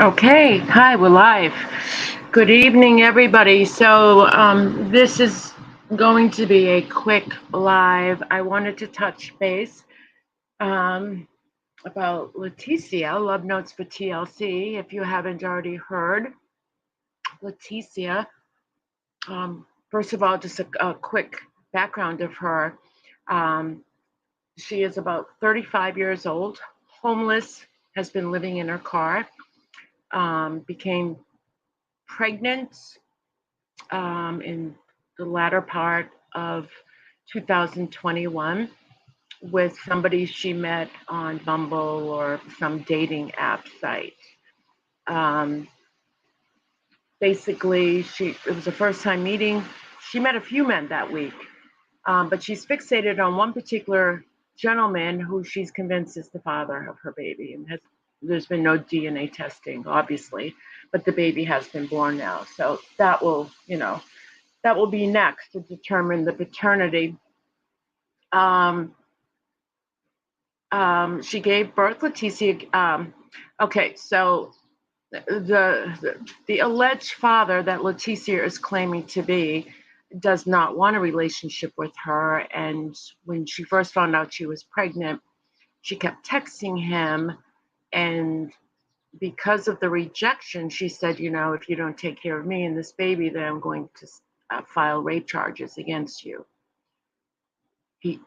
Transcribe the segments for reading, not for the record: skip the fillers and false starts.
Okay, hi, we're live. Good evening, everybody. So, this is going to be a quick live. I wanted to touch base um, about Letecia, Love Notes for TLC. If you haven't already heard, Letecia, first of all, just a quick background of her. Um, she is about 35 years old, homeless, has been living in her car, became pregnant in the latter part of 2021 with somebody she met on Bumble or some dating app site. Um, Basically, it was a first time meeting. She met a few men that week, but she's fixated on one particular gentleman who she's convinced is the father of her baby, and there's been no DNA testing, obviously, but the baby has been born now. So that will be next to determine the paternity. Um, she gave birth, Letecia. Okay, so the alleged father that Letecia is claiming to be does not want a relationship with her. And when she first found out she was pregnant, she kept texting him. And because of the rejection, she said, if you don't take care of me and this baby, then I'm going to file rape charges against you.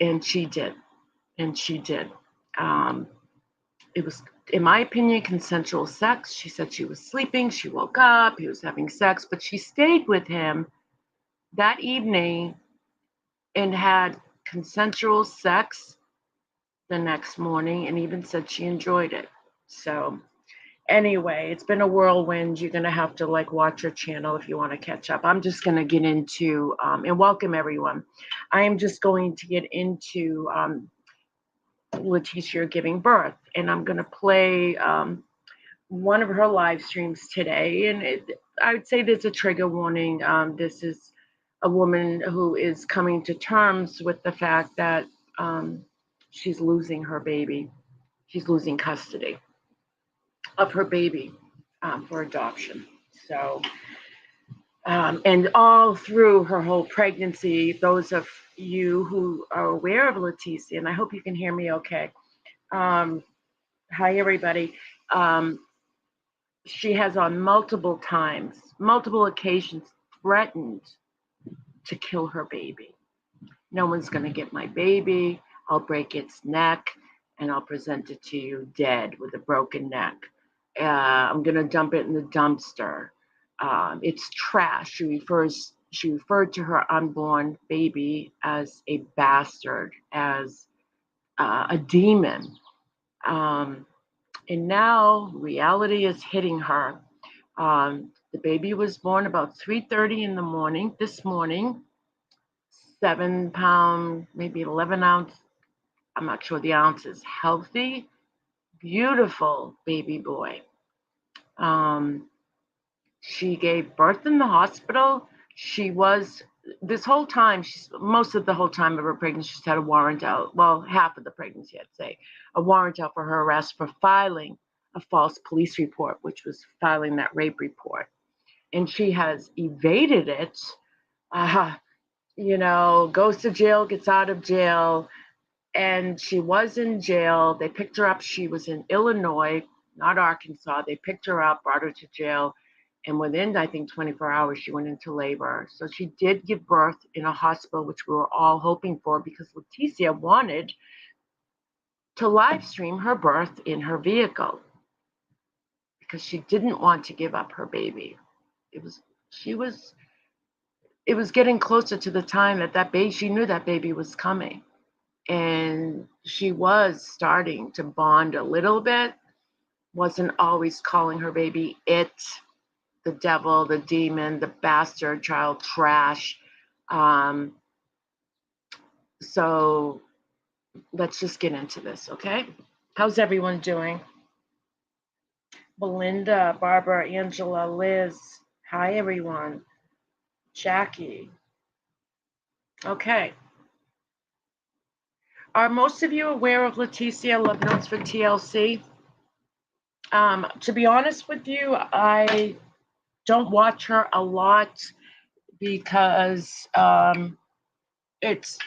And she did. And she did. Um, it was, in my opinion, consensual sex. She said she was sleeping. She woke up. He was having sex, but she stayed with him that evening and had consensual sex the next morning, and even said she enjoyed it. So anyway, it's been a whirlwind. You're going to have to watch your channel if you want to catch up. I'm just going to get into, and welcome everyone. I am just going to get into Letecia giving birth, and I'm going to play one of her live streams today. And I would say there's a trigger warning. This is a woman who is coming to terms with the fact that she's losing her baby. She's losing custody of her baby for adoption. So, and all through her whole pregnancy, those of you who are aware of Letecia, and I hope you can hear me okay. Hi, everybody. She has on multiple occasions, threatened to kill her baby. No one's going to get my baby. I'll break its neck and I'll present it to you dead with a broken neck. I'm going to dump it in the dumpster. It's trash. She referred to her unborn baby as a bastard, as a demon. And now reality is hitting her. The baby was born about 3:30 in the morning, this morning, 7 pound, maybe 11 ounce. I'm not sure the ounces. Healthy, beautiful baby boy. She gave birth in the hospital. She was, this whole time, most of the whole time of her pregnancy, she's had a warrant out. Well, half of the pregnancy, I'd say, a warrant out for her arrest for filing a false police report, which was filing that rape report. And she has evaded it. Goes to jail, gets out of jail. And she was in jail. They picked her up. She was in Illinois, not Arkansas. They picked her up, brought her to jail. And within, I think, 24 hours, she went into labor. So she did give birth in a hospital, which we were all hoping for, because Letecia wanted to live stream her birth in her vehicle because she didn't want to give up her baby. It was getting closer to the time that baby, she knew that baby was coming. And she was starting to bond a little bit, wasn't always calling her baby it, the devil, the demon, the bastard child, trash. So let's just get into this, okay? How's everyone doing? Belinda, Barbara, Angela, Liz. Hi, everyone. Jackie. Okay. Are most of you aware of Letecia, Love Notes for TLC? To be honest with you, I don't watch her a lot because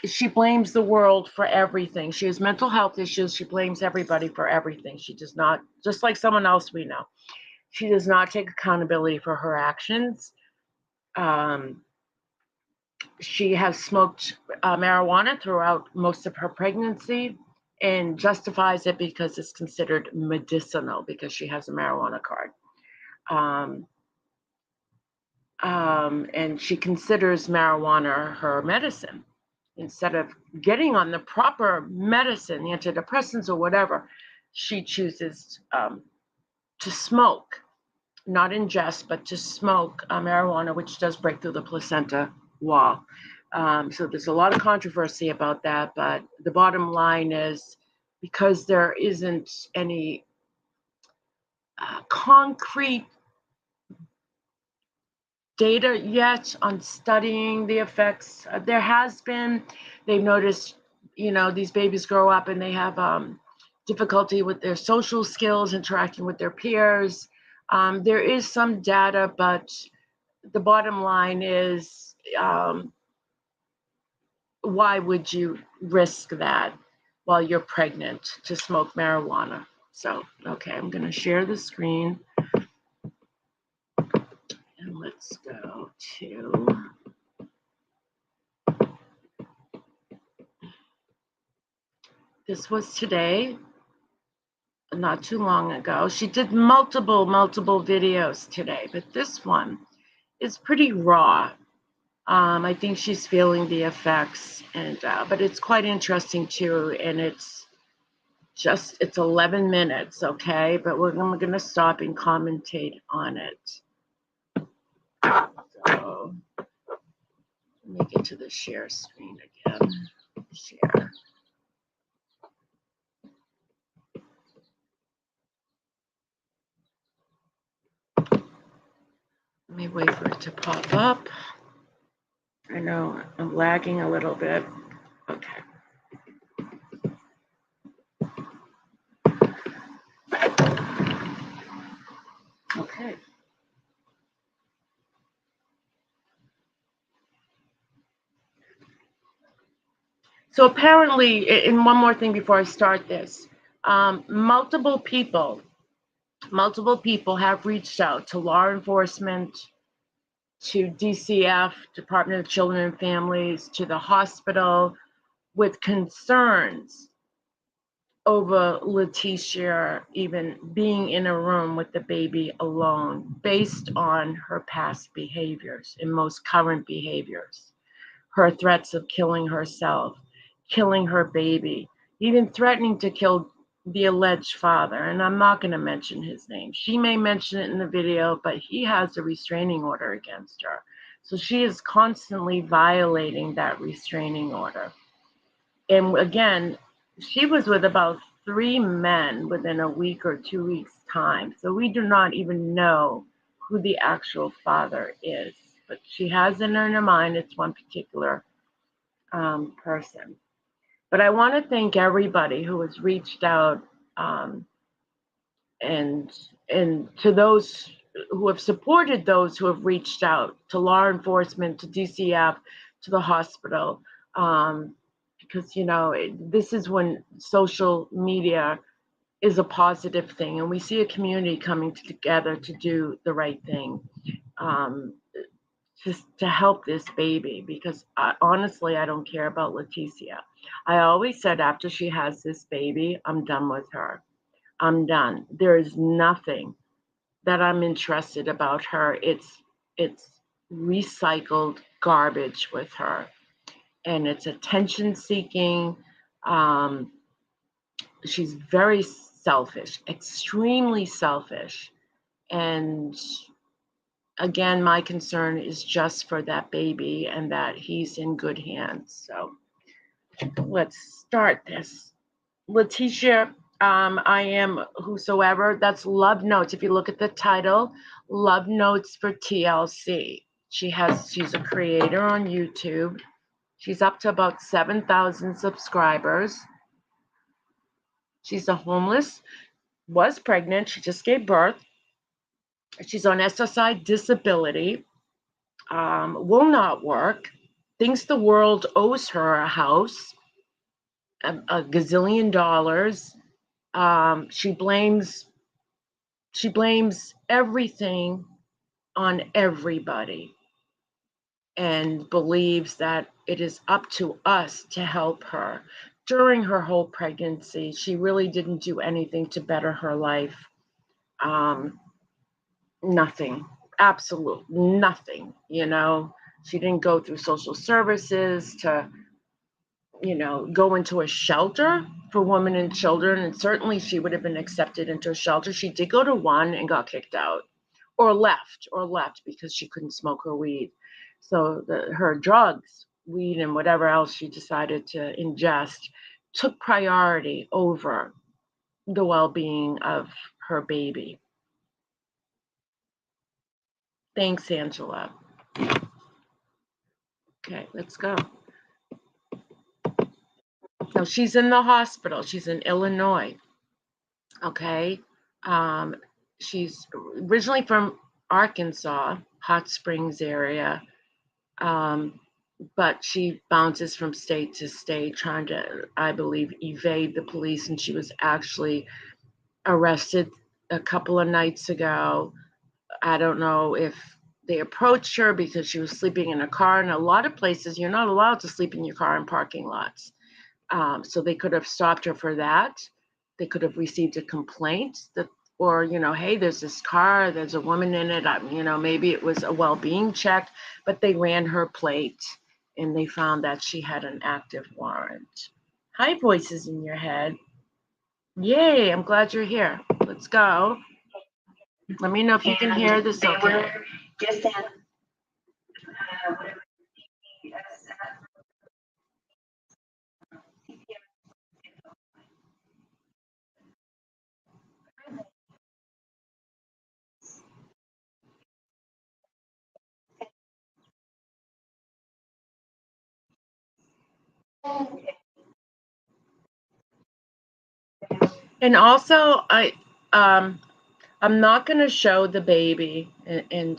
she blames the world for everything. She has mental health issues. She blames everybody for everything. She does not, just like someone else we know, she does not take accountability for her actions. She has smoked marijuana throughout most of her pregnancy and justifies it because it's considered medicinal because she has a marijuana card. And she considers marijuana her medicine. Instead of getting on the proper medicine, the antidepressants or whatever, she chooses to smoke, not ingest, but to smoke marijuana, which does break through the placenta wall. So there's a lot of controversy about that, but the bottom line is because there isn't any concrete data yet on studying the effects. There has been, they've noticed, these babies grow up and they have difficulty with their social skills, interacting with their peers. There is some data, but the bottom line is, why would you risk that while you're pregnant to smoke marijuana? So, okay, I'm going to share the screen. And let's go to... This was today, not too long ago. She did multiple videos today, but this one is pretty raw. I think she's feeling the effects, and but it's quite interesting too. And it's 11 minutes, okay? But we're going to stop and commentate on it. So let me get to the share screen again. Share. Let me wait for it to pop up. I know I'm lagging a little bit. Okay. Okay. So apparently, and one more thing before I start this, multiple people have reached out to law enforcement, to DCF, Department of Children and Families, to the hospital with concerns over Letecia even being in a room with the baby alone based on her past behaviors and most current behaviors. Her threats of killing herself, killing her baby, even threatening to kill the alleged father. And I'm not going to mention his name. She may mention it in the video, but he has a restraining order against her. So she is constantly violating that restraining order. And again, she was with about 3 men within a week or 2 weeks' time. So we do not even know who the actual father is. But she has in her mind it's one particular person. But I want to thank everybody who has reached out, and to those who have supported those who have reached out to law enforcement, to DCF, to the hospital, because this is when social media is a positive thing, and we see a community coming together to do the right thing. Just to help this baby, because honestly, I don't care about Letecia. I always said after she has this baby, I'm done with her. I'm done. There is nothing that I'm interested about her. It's recycled garbage with her, and it's attention seeking. She's very selfish, extremely selfish, and again, my concern is just for that baby and that he's in good hands. So let's start this. Letecia, I am whosoever. That's Love Notes. If you look at the title, Love Notes for TLC. She's a creator on YouTube. She's up to about 7,000 subscribers. She's a homeless was pregnant. She just gave birth. She's on SSI disability, will not work, thinks the world owes her a house, a gazillion dollars. She blames everything on everybody and believes that it is up to us to help her. During her whole pregnancy, she really didn't do anything to better her life. Nothing, absolute nothing. She didn't go through social services to go into a shelter for women and children, and certainly she would have been accepted into a shelter. She did go to one and got kicked out, or left because she couldn't smoke her weed. So her drugs, weed and whatever else she decided to ingest, took priority over the well-being of her baby. Thanks, Angela. Okay, let's go. So she's in the hospital. She's in Illinois. Okay. She's originally from Arkansas, Hot Springs area, but she bounces from state to state trying to, I believe, evade the police. And she was actually arrested a couple of nights ago. I don't know if they approached her because she was sleeping in a car. In a lot of places, you're not allowed to sleep in your car in parking lots. So they could have stopped her for that. They could have received a complaint or, hey, there's this car, there's a woman in it. Maybe it was a well-being check, but they ran her plate and they found that she had an active warrant. Hi, voices in your head. Yay, I'm glad you're here. Let's go. Let me know if you can hear this okay. And also, I'm not going to show the baby in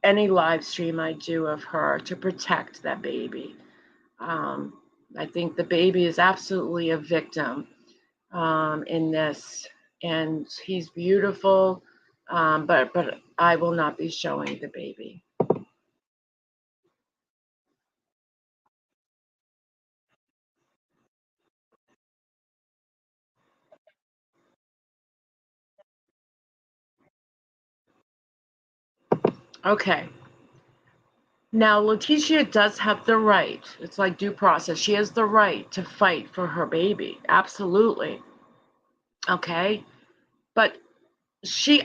any live stream I do of her to protect that baby. I think the baby is absolutely a victim in this, and he's beautiful, but I will not be showing the baby. Okay. Now, Letecia does have the right. It's like due process. She has the right to fight for her baby. Absolutely. Okay. But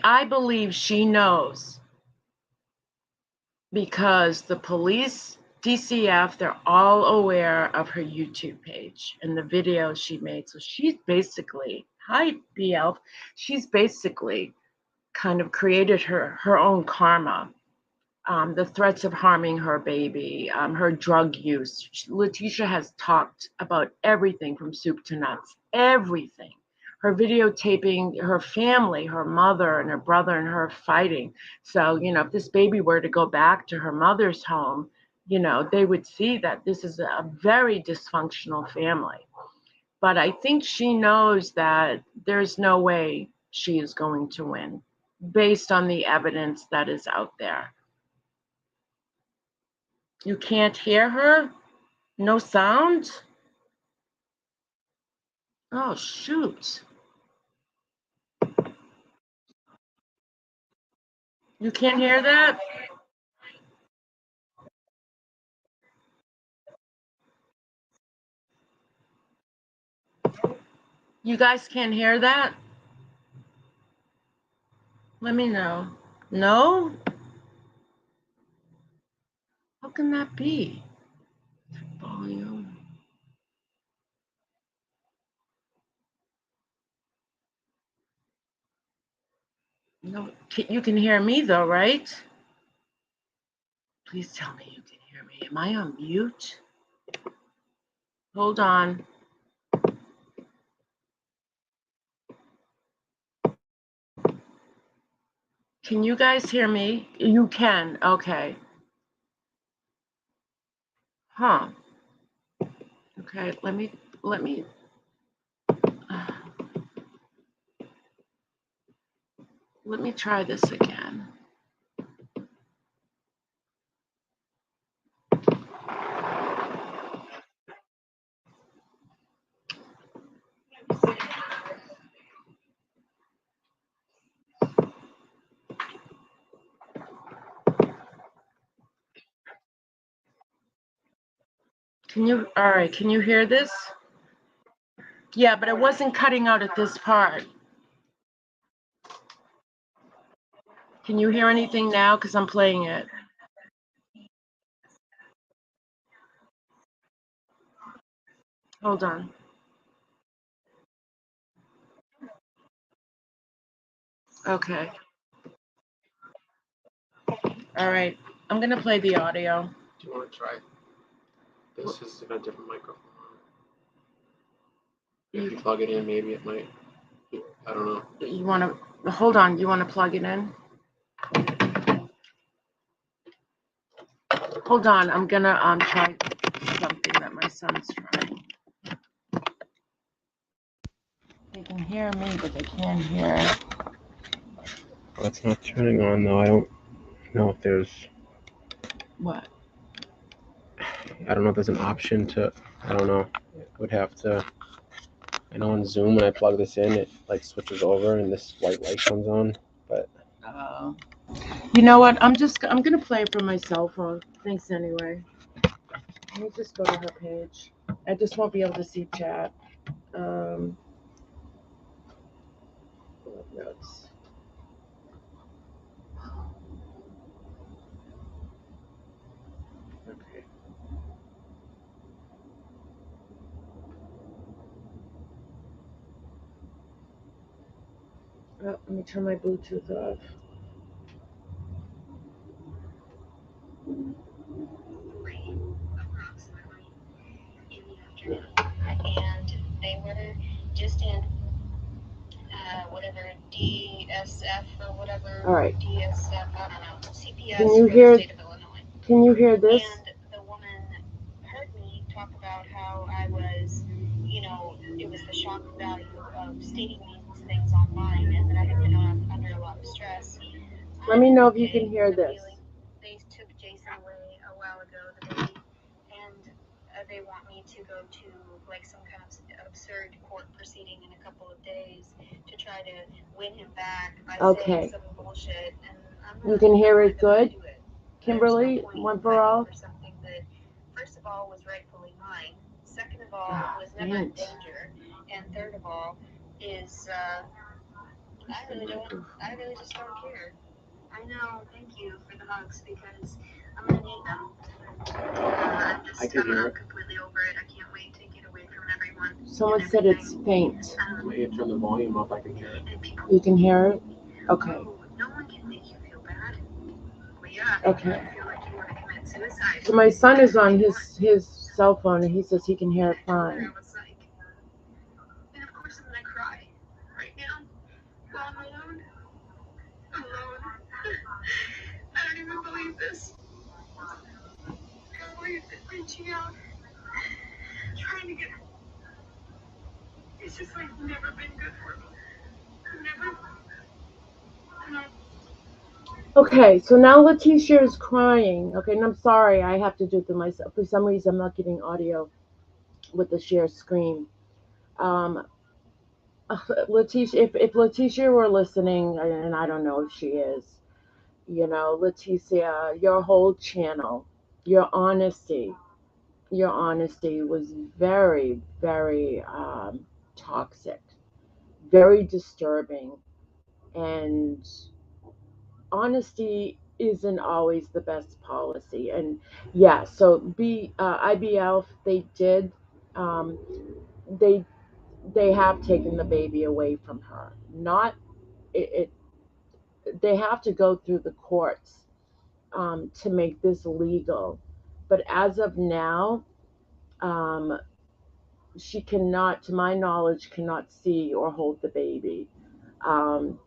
I believe she knows because the police, DCF, they're all aware of her YouTube page and the videos she made. So she's basically, hi, BL, she's basically kind of created her own karma. The threats of harming her baby, her drug use. Letecia has talked about everything from soup to nuts, everything. Her videotaping her family, her mother and her brother and her fighting. So, if this baby were to go back to her mother's home, they would see that this is a very dysfunctional family. But I think she knows that there's no way she is going to win based on the evidence that is out there. You can't hear her? No sound? Oh, shoot. You can't hear that? You guys can't hear that? Let me know. No? How can that be? Volume. No, you can hear me though, right? Please tell me you can hear me. Am I on mute? Hold on. Can you guys hear me? You can. Okay. Huh. Okay. Let me. Let me try this again. All right, can you hear this? Yeah, but it wasn't cutting out at this part. Can you hear anything now? Because I'm playing it. Hold on. Okay. All right. I'm going to play the audio. Do you want to try? This is a different microphone. If you plug it in, maybe it might. I don't know. You want to hold on? You want to plug it in? Hold on. I'm going to try something that my son's trying. They can hear me, but they can't hear. Well, it's not turning on though. I don't know if there's. What? I don't know if there's an option to. I don't know. It would have to. I know on Zoom when I plug this in, it like switches over and this white light comes on. But you know what? I'm gonna play it from my cell phone. Thanks anyway. Let me just go to her page. I just won't be able to see chat. Notes. Okay. Oh, let me turn my Bluetooth off. And they were just in whatever DSF or whatever. All right. DSF, I don't know. CPS Can you for hear? the state of Illinois. Can you hear this? And the woman heard me talk about how I was, you know, it was the shock value of stating these things online, and that I had been under a lot of stress. Let me know if you can hear this. They took Jason away a while ago, the baby, and they want me to go to like some kind of absurd court proceeding in a couple of days to try to win him back by saying some bullshit. And you can hear it good, Kimberly. One for all. For something that, first of all, was rightfully mine. Second of all, was never in danger. And third of all, is I really just don't care. I know. Thank you for the hugs because I'm gonna need them. I'm completely over it. I can't wait to get away from everyone. Someone said it's faint. maybe turn the volume up. I can hear it. You can hear it? Okay. No one can make you feel bad. Well, yeah. Okay. You feel like you want to commit suicide. So my son is on his cell phone and he says he can hear it fine. And of course I'm gonna cry right now while I'm alone. I don't even believe this. I can't believe that reaching out, trying to get. It's just like never been good for me. Never. Okay, so now Letecia is crying. Okay, and I'm sorry, I have to do it through myself. For some reason, I'm not getting audio with the share screen. Letecia, if Letecia were listening, and I don't know if she is, you know, Letecia, your whole channel, your honesty was very, very toxic, very disturbing, and honesty isn't always the best policy. And yeah, so IBF, they did, um, they they have taken the baby away from her. Not it, they have to go through the courts to make this legal. But as of now, um, she cannot, to my knowledge, cannot see or hold the baby. Um,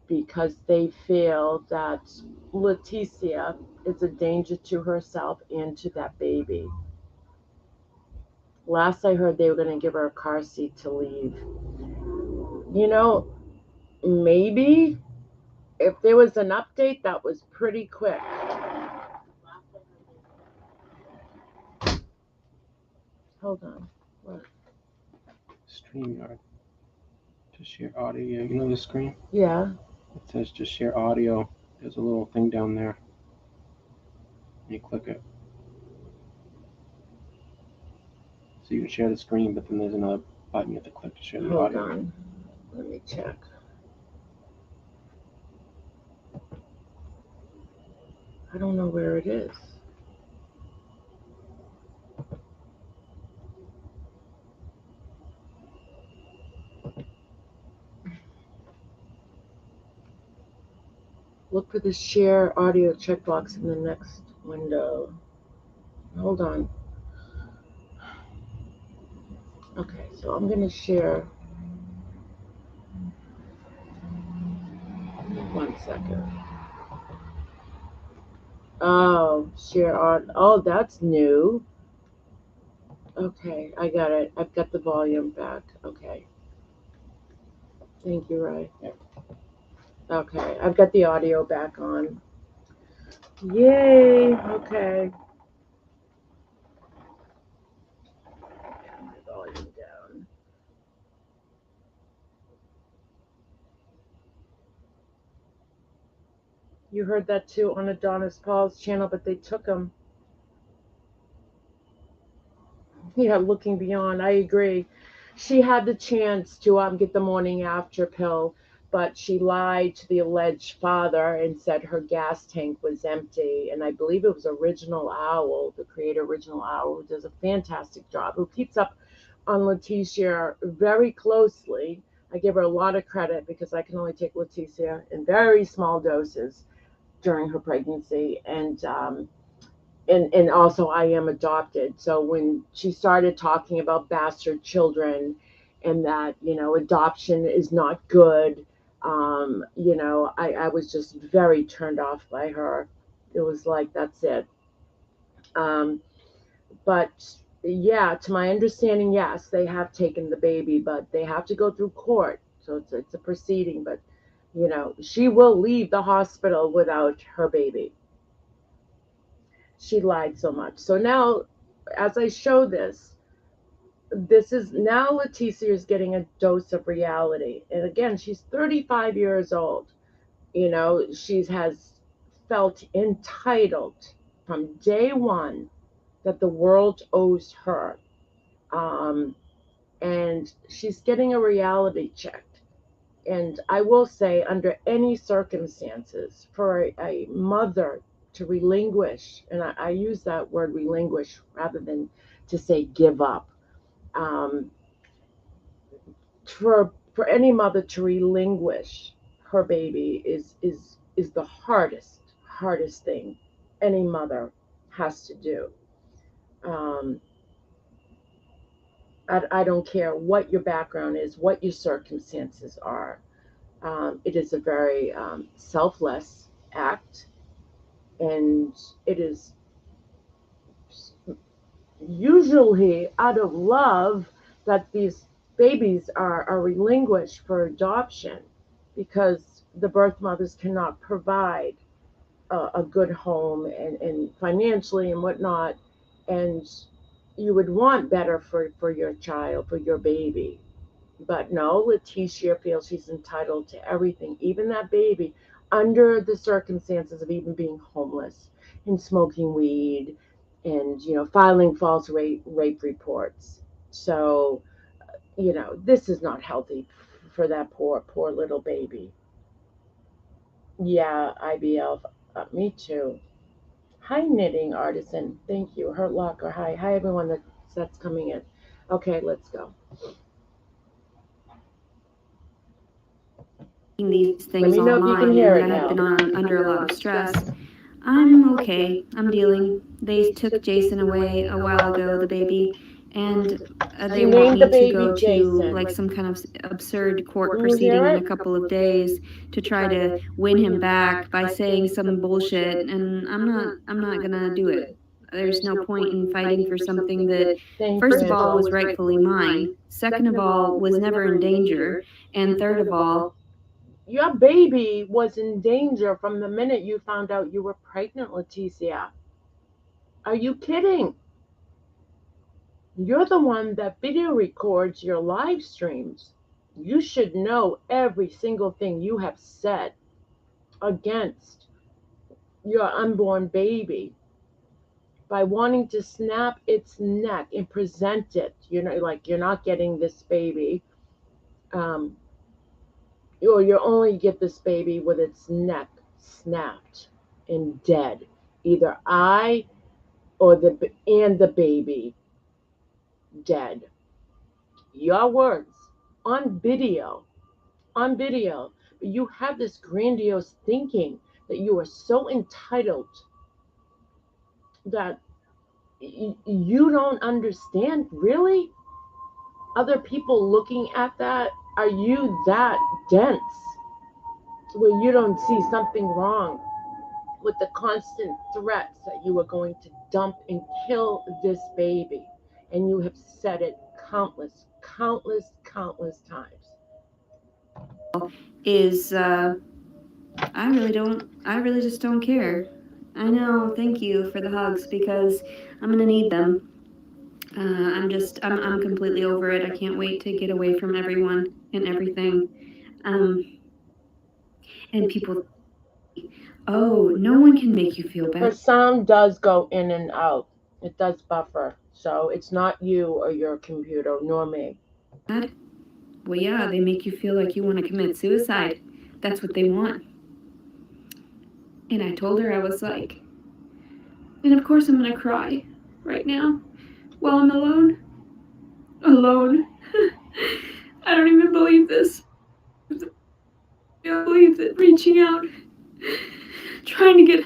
because they feel that Letecia is a danger to herself and to that baby. Last I heard, they were going to give her a car seat to leave. You know, maybe if there was an update, that was pretty quick. Hold on. What? StreamYard. To share audio. You know the screen? Yeah. It says just share audio. There's a little thing down there. You click it. So you can share the screen, but then there's another button you have to click to share the Hold audio. on. Let me check. I don't know where it is. Look for the share audio checkbox in the next window. Hold on. Okay, so I'm going to share. 1 second. Oh, share on. Oh, that's new. Okay, I got it. I've got the volume back. Okay. Thank you, Ray. Yep. Okay, I've got the audio back on. Yay. Okay. Turn my volume down. You heard that too on Adonis Paul's channel, but they took him. Yeah, looking beyond. I agree. She had the chance to get the morning after pill, but she lied to the alleged father and said her gas tank was empty. And I believe it was Original Owl, the creator Original Owl, who does a fantastic job, who keeps up on Letecia very closely. I give her a lot of credit because I can only take Letecia in very small doses during her pregnancy. And also I am adopted. So when she started talking about bastard children and that, adoption is not good, I was just very turned off by her. It was like, that's it. But yeah, to my understanding, yes, they have taken the baby, but they have to go through court. So it's a proceeding, but she will leave the hospital without her baby. She lied so much. So now, as I show this is now Letecia is getting a dose of reality. And again, she's 35 years old. She has felt entitled from day one that the world owes her. And she's getting a reality check. And I will say, under any circumstances, for a mother to relinquish, and I use that word relinquish rather than to say give up, for any mother to relinquish her baby is the hardest thing any mother has to do. I don't care what your background is, what your circumstances are. It is a very selfless act, and it is usually out of love that these babies are relinquished for adoption, because the birth mothers cannot provide a good home and financially and whatnot, and you would want better for your child, for your baby. But no, Letecia feels she's entitled to everything, even that baby, under the circumstances of even being homeless and smoking weed and, filing false rape reports. So, this is not healthy for that poor little baby. Yeah, IBL, me too. Hi, knitting artisan. Thank you. Hurt Locker. Hi everyone that's coming in. Okay, let's go. These Let things me know if you can online, hear and it I've been now. under a lot of stress. I'm okay. I'm dealing. They took Jason away a while ago, the baby, and they You want named the me to baby go to Jason. like some kind of absurd court Can you hear proceeding in it? a couple of days to try to win him back by saying some bullshit, and I'm not gonna do it. There's no point in fighting for something that, Thank first you, of all, Angela. was rightfully mine, second of all, was never in danger, and third of all, Your baby was in danger from the minute you found out you were pregnant, Letecia. Are you kidding? You're the one that video records your live streams. You should know every single thing you have said against your unborn baby by wanting to snap its neck and present it. Like you're not getting this baby. Or you only get this baby with its neck snapped and dead. Either I or the baby dead. Your words on video, on video. But you have this grandiose thinking that you are so entitled that you don't understand. Really? Other people looking at that, are you that dense where you don't see something wrong with the constant threats that you are going to dump and kill this baby? And you have said it countless times. is I really just don't care. I know, thank you for the hugs, because I'm gonna need them. I'm completely over it. I can't wait to get away from everyone and everything. And people, oh, no one can make you feel Her bad. sound does go in and out. It does buffer. So it's not you or your computer, nor me. Well, yeah, they make you feel like you want to commit suicide. That's what they want. And I told her, I was like, and of course I'm gonna cry right now while I'm alone. Alone. I don't even believe this. I don't believe that reaching out, trying to get.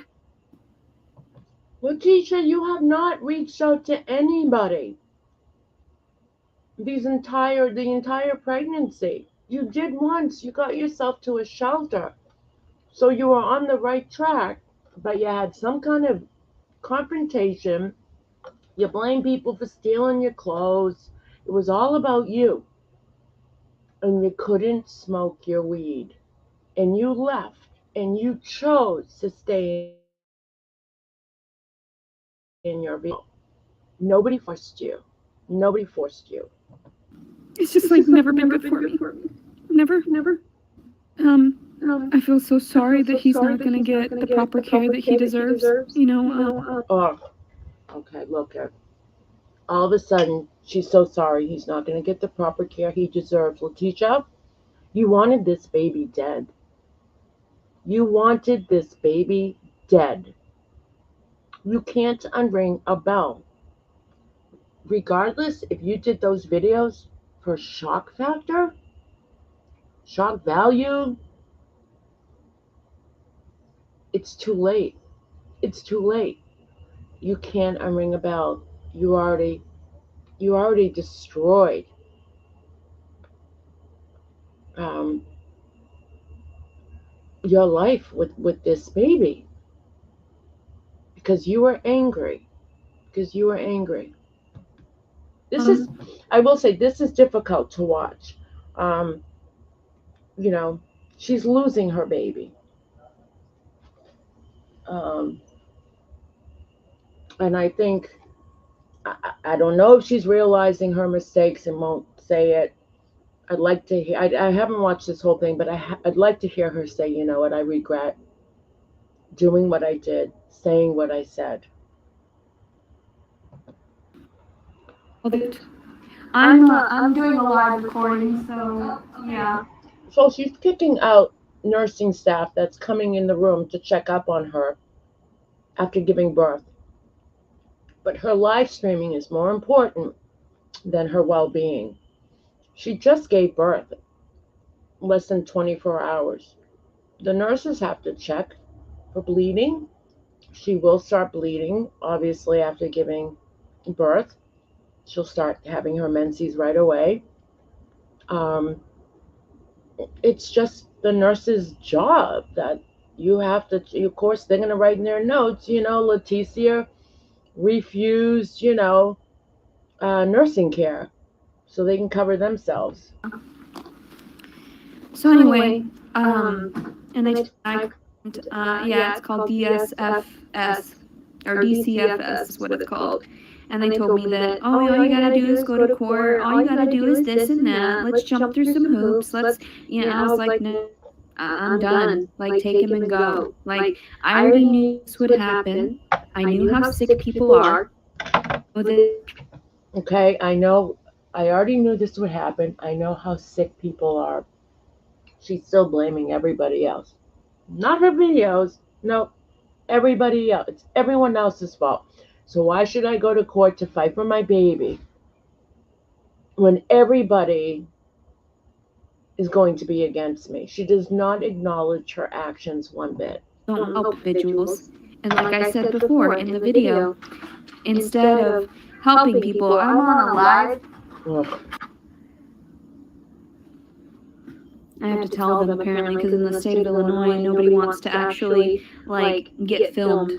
Letecia, you have not reached out to anybody the entire pregnancy. You did once. You got yourself to a shelter. So you were on the right track, but you had some kind of confrontation. You blame people for stealing your clothes. It was all about you. And you couldn't smoke your weed. And you left. And you chose to stay in your vehicle. Nobody forced you. Nobody forced you. It's just like never been good for me. Never. I feel so sorry that he's not gonna get the proper care that he deserves. Oh, okay, look at. All of a sudden, she's so sorry he's not going to get the proper care he deserves. Letecia, you wanted this baby dead. You wanted this baby dead. You can't unring a bell. Regardless if you did those videos for shock factor, shock value, it's too late. It's too late. You can't unring a bell. You already destroyed your life with this baby because you were angry. Because you were angry. This is, I will say, this is difficult to watch. Um, she's losing her baby. Um, and I think, I don't know if she's realizing her mistakes and won't say it. I'd like to hear, I haven't watched this whole thing, but I'd like to hear her say, you know what, I regret doing what I did, saying what I said. I'm doing a live recording, so yeah. So she's kicking out nursing staff that's coming in the room to check up on her after giving birth. But her live streaming is more important than her well-being. She just gave birth less than 24 hours. The nurses have to check for bleeding. She will start bleeding, obviously, after giving birth. She'll start having her menses right away. Um, it's just the nurse's job that you have to, of course, they're going to write in their notes, Letecia refused, nursing care so they can cover themselves. So anyway, and yeah, it's called DSFS, or DCFS is what it's called. And they told me that, oh, all you gotta do is go to court, all you gotta do is this and that, let's jump through some hoops, I was like, no, I'm done. Like, take him and go. Like, I already knew this would happen. I knew how sick people are. Okay, I already knew this would happen. I know how sick people are. She's still blaming everybody else. Not her videos. No, everybody else. It's everyone else's fault. So why should I go to court to fight for my baby when everybody is going to be against me? She does not acknowledge her actions one bit. Don't help individuals. And like I said before in the video, instead of helping people, I'm on a live. Ugh. I have to tell them apparently because in the state of Illinois, nobody wants to actually get filmed.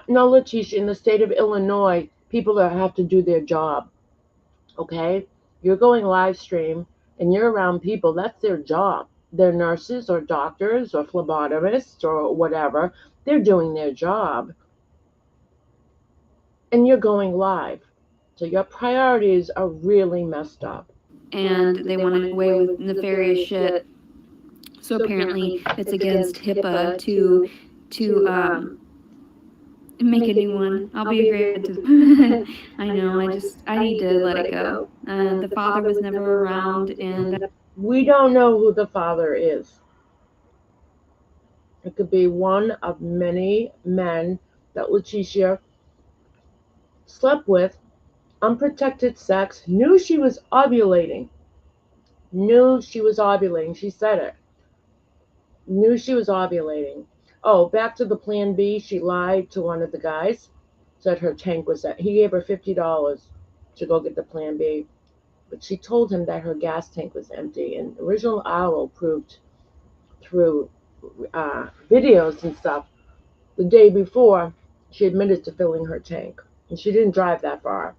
No, Letecia, in the state of Illinois, people have to do their job. Okay, you're going live stream and you're around people. That's their job. They're nurses or doctors or phlebotomists or whatever. They're doing their job, and you're going live. So your priorities are really messed up. And they want to get away with nefarious shit. So apparently it's against HIPAA to make a new one. I'll be agreeing to. I know. I need to let it go. The father was never around, and we don't know who the father is. It could be one of many men that Letecia slept with, unprotected sex, knew she was ovulating. She said it. Knew she was ovulating. Oh, back to the plan B. She lied to one of the guys. Said her tank was at. He gave her $50 to go get the plan B. But she told him that her gas tank was empty. And Original Owl proved through videos and stuff the day before she admitted to filling her tank. And she didn't drive that far.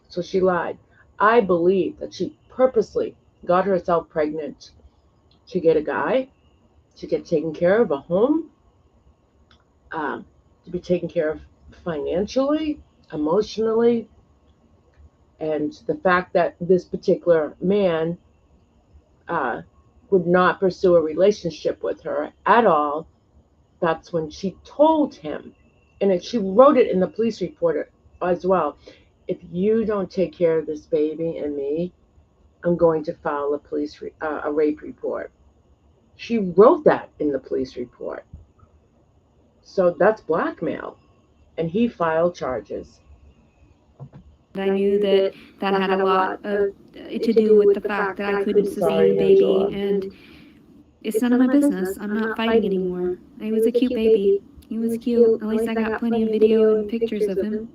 So she lied. I believe that she purposely got herself pregnant to get a guy, to get taken care of, a home, to be taken care of financially, emotionally. And the fact that this particular man would not pursue a relationship with her at all, that's when she told him. And she wrote it in the police report as well. If you don't take care of this baby and me, I'm going to file a rape report. She wrote that in the police report. So that's blackmail. And he filed charges. I knew that had a lot to do with the fact that I couldn't sustain the baby, and it's none of my business. I'm not fighting anymore. He was a cute baby. He was cute. At least I got plenty of video and pictures of him.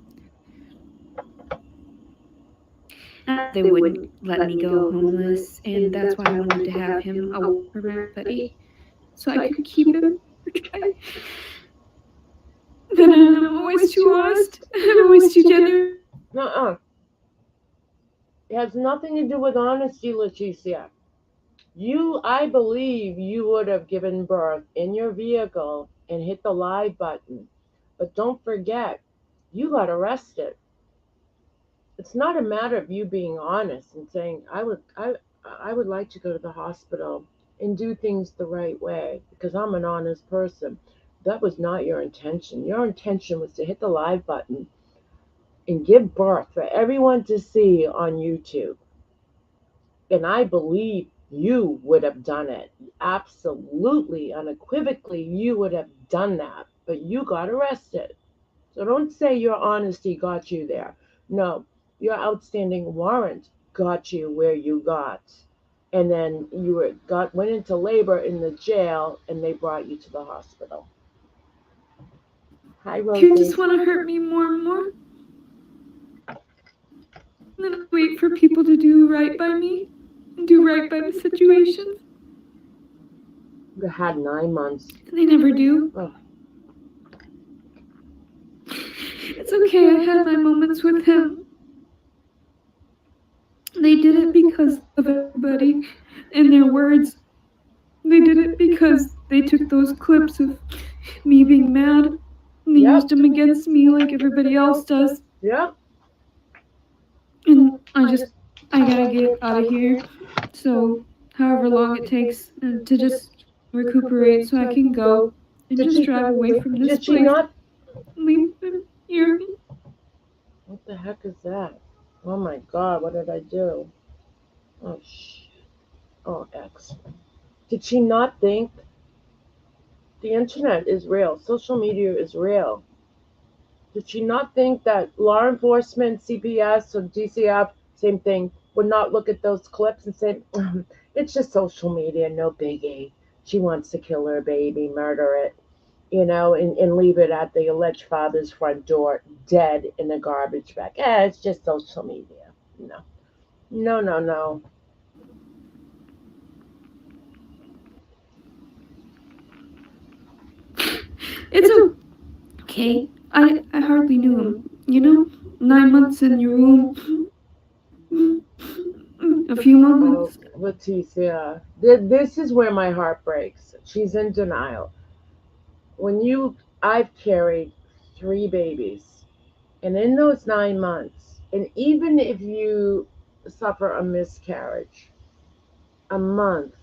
They wouldn't let me go homeless, and that's why I wanted to have him away from everybody, so I could keep him. Then I'm always too honest. I'm always too generous. Nuh-uh. It has nothing to do with honesty, Letecia. I believe you would have given birth in your vehicle and hit the live button. But don't forget, you got arrested. It's not a matter of you being honest and saying, I would like to go to the hospital and do things the right way because I'm an honest person. That was not your intention. Your intention was to hit the live button and give birth for everyone to see on YouTube. And I believe you would have done it. Absolutely, unequivocally, you would have done that. But you got arrested. So don't say your honesty got you there. No, your outstanding warrant got you where you got. And then you went into labor in the jail and they brought you to the hospital. Hi, Rosie. You just want to hurt me more and more? then I wait for people to do right by me and do right by the situations. You had 9 months. And they never do. Oh. It's okay, I had my moments with him. They did it because of everybody and their words. They did it because they took those clips of me being mad and they used them against me like everybody else does. Yeah. And I gotta get out of here. So, however long it takes to just recuperate so I can go and just drive away from this Did she place. not? Leave him here. What the heck is that? Oh my God, what did I do? Oh shit. Oh, X. Did she not think the internet is real? Social media is real. Did she not think that law enforcement, CPS, or DCF, same thing, would not look at those clips and say, it's just social media, no biggie. She wants to kill her baby, murder it, and leave it at the alleged father's front door, dead in a garbage bag. It's just social media. No. No, no, no. It's okay. I hardly knew him. 9 months in your room. A few moments. Oh, Letecia, this is where my heart breaks. She's in denial. I've carried 3 babies, and in those 9 months, and even if you suffer a miscarriage, a month,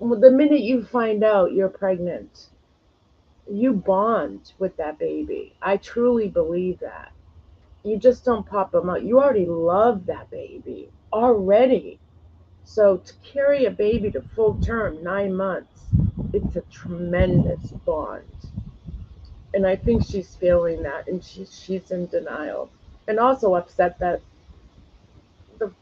the minute you find out you're pregnant, you bond with that baby. I truly believe that. You just don't pop them out. You already love that baby already. So to carry a baby to full term, 9 months, it's a tremendous bond. And I think she's feeling that, and she's in denial, and also upset that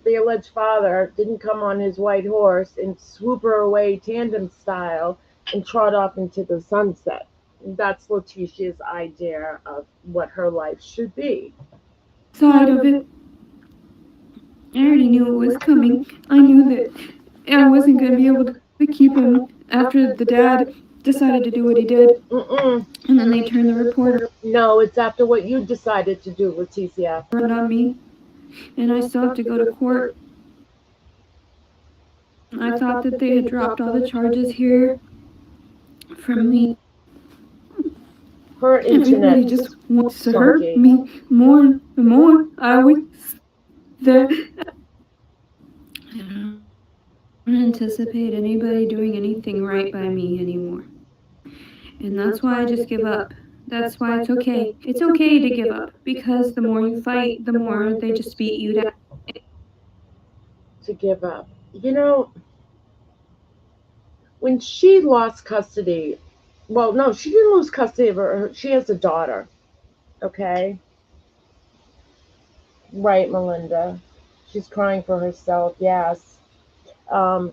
the alleged father didn't come on his white horse and swoop her away tandem style and trot off into the sunset. That's Letecia's idea of what her life should be. Side of it. I already knew it was coming. I knew that I wasn't going to be able to keep him after the dad decided to do what he did. Mm-mm. And then they turned the report No, it's after what you decided to do, Letecia. around on me. And I still have to go to court. I thought that they had dropped all the charges here from me. Her internet Everybody just wants to hurt me more and more. I always there. I don't anticipate anybody doing anything right by me anymore. And that's why I just give up. That's why it's okay. It's okay to give up because the more you fight, the more they just beat you down. To give up. When she lost custody, well, no, she didn't lose custody of her. She has a daughter. Okay? Right, Melinda. She's crying for herself, yes. Um,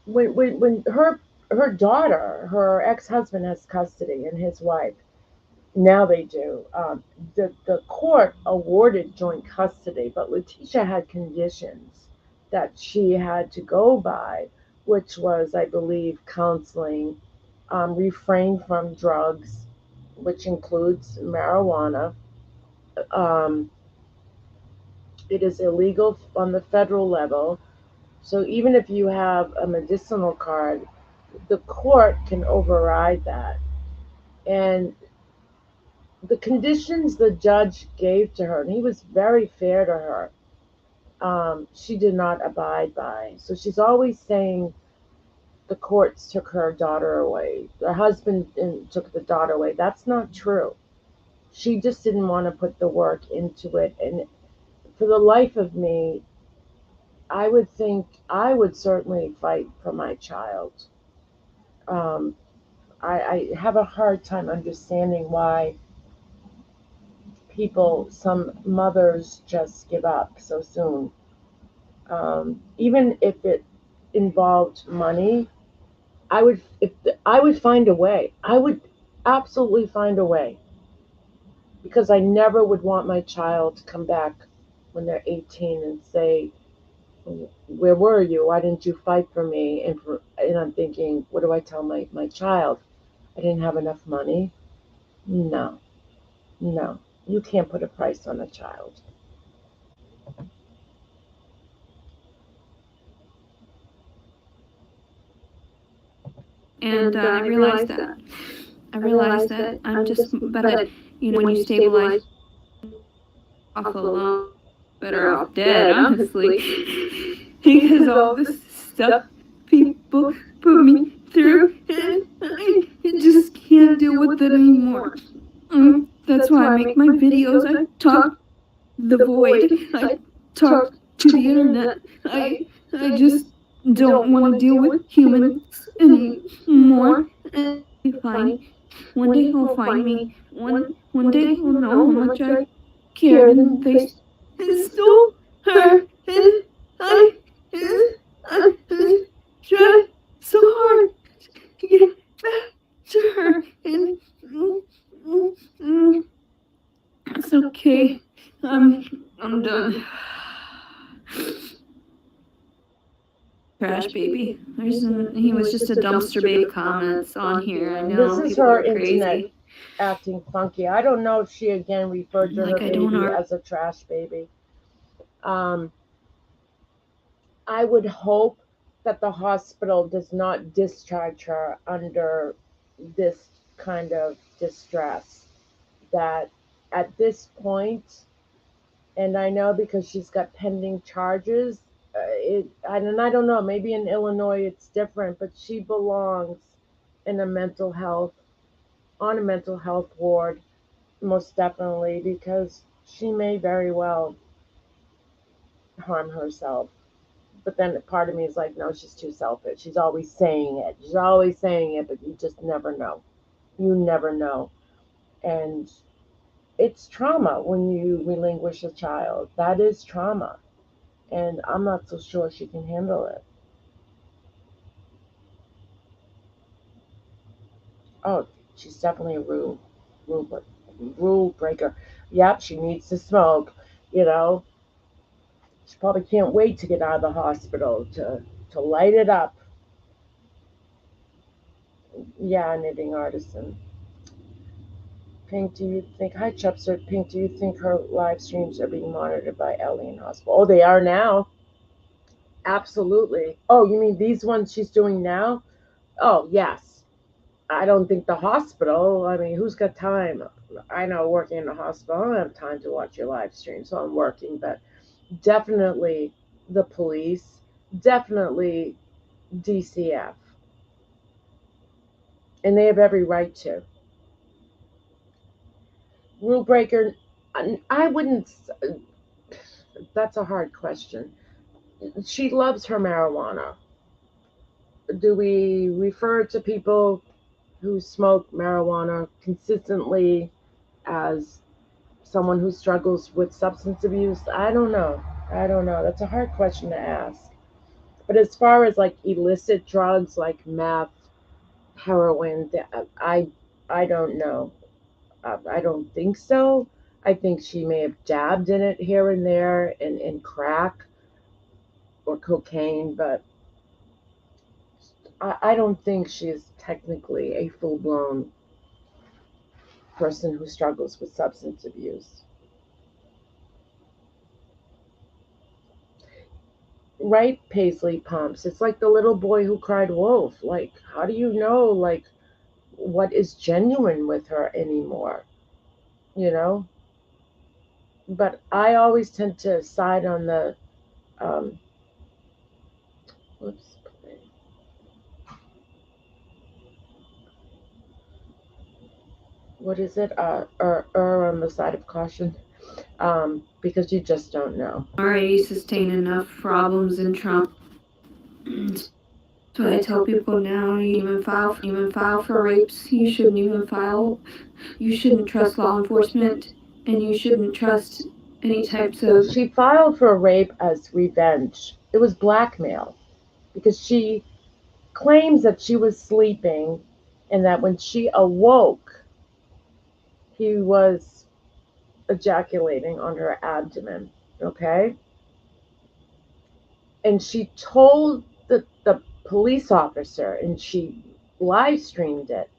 when her daughter, her ex-husband has custody, and his wife, now they do. The court awarded joint custody, but Letecia had conditions that she had to go by, which was, I believe, counseling, refrain from drugs, which includes marijuana. Um, it is illegal on the federal level. So even if you have a medicinal card, the court can override that. And the conditions the judge gave to her, and he was very fair to her, she did not abide by. So she's always saying the courts took her daughter away. Her husband took the daughter away. That's not true. She just didn't want to put the work into it. And for the life of me, I would think I would certainly fight for my child. Um, I have a hard time understanding why some mothers just give up so soon. Even if it involved money, I would find a way. I would absolutely find a way, because I never would want my child to come back when they're 18 and say, where were you? Why didn't you fight for me? And I'm thinking, what do I tell my child? I didn't have enough money? No, no. You can't put a price on a child. And I realized that. I'm just better, when you stabilize, off alone, better off dead, honestly. Because all this stuff people put me through, and I just can't deal with it anymore. That's why I make my videos. I talk the void. I talk to the internet. I just don't want to deal with humans anymore. And one day he'll find me. One day he'll know how much I cared, and they stole her, and I tried so hard to get back to her, and it's okay. I'm done. Trash baby. He was just a dumpster baby comments on here. I know This is people her are internet crazy. acting funky. I don't know if she again referred to her baby as a trash baby. I would hope that the hospital does not discharge her under this kind of distress. That at this point, and I know because she's got pending charges, I don't know, maybe in Illinois it's different, but she belongs in on a mental health ward, most definitely, because she may very well harm herself. But then part of me is like, no, she's too selfish. She's always saying it. But you just never know. You never know. And it's trauma when you relinquish a child. That is trauma. And I'm not so sure she can handle it. Oh, she's definitely a rule breaker. Yep, she needs to smoke. You know, she probably can't wait to get out of the hospital to light it up. Yeah, knitting artisan. Pink, do you think, hi Chubster, Pink, do you think her live streams are being monitored by Ellie in hospital? Oh, they are now. Absolutely. Oh, you mean these ones she's doing now? Oh, yes. I don't think the hospital, I mean, who's got time? I know working in a hospital, I don't have time to watch your live stream, so I'm working, but definitely the police, definitely DCF. And they have every right to. Rule breaker, I wouldn't, that's a hard question. She loves her marijuana. Do we refer to people who smoke marijuana consistently as someone who struggles with substance abuse? I don't know. That's a hard question to ask. But as far as like illicit drugs like meth, heroin, I don't know. I don't think so. I think she may have dabbed in it here and there in crack or cocaine, but I don't think she is technically a full blown person who struggles with substance abuse. Right, Paisley Pumps? It's like the little boy who cried wolf. Like, how do you know, like, what is genuine with her anymore? You know? But I always tend to side on the, um, whoops, what is it? On the side of caution. Because you just don't know. Already sustain enough problems in Trump. So I tell people now, you even file for rapes. You shouldn't even file. You shouldn't trust law enforcement, and you shouldn't trust any types of. She filed for rape as revenge. It was blackmail because she claims that she was sleeping and that when she awoke, he was ejaculating on her abdomen. okay? And she told the police officer, and she live streamed it.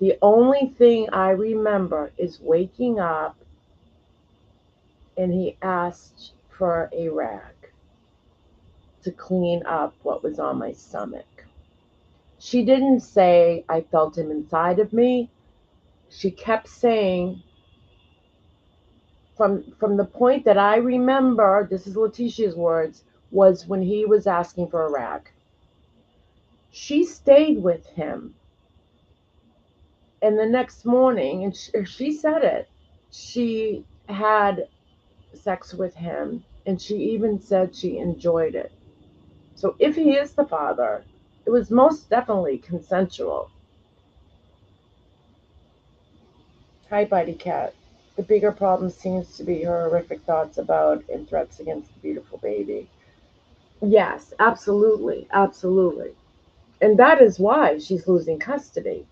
The only thing I remember is waking up and he asked for a rag to clean up what was on my stomach. She didn't say I felt him inside of me. She kept saying, from the point that I remember, this is Letecia's words, was when he was asking for a rag. She stayed with him, and the next morning, and she said it, she had sex with him, and she even said she enjoyed it. So if he is the father, it was most definitely consensual. Hi, Bitey Cat. The bigger problem seems to be her horrific thoughts about and threats against the beautiful baby. Yes, absolutely, absolutely. And that is why she's losing custody,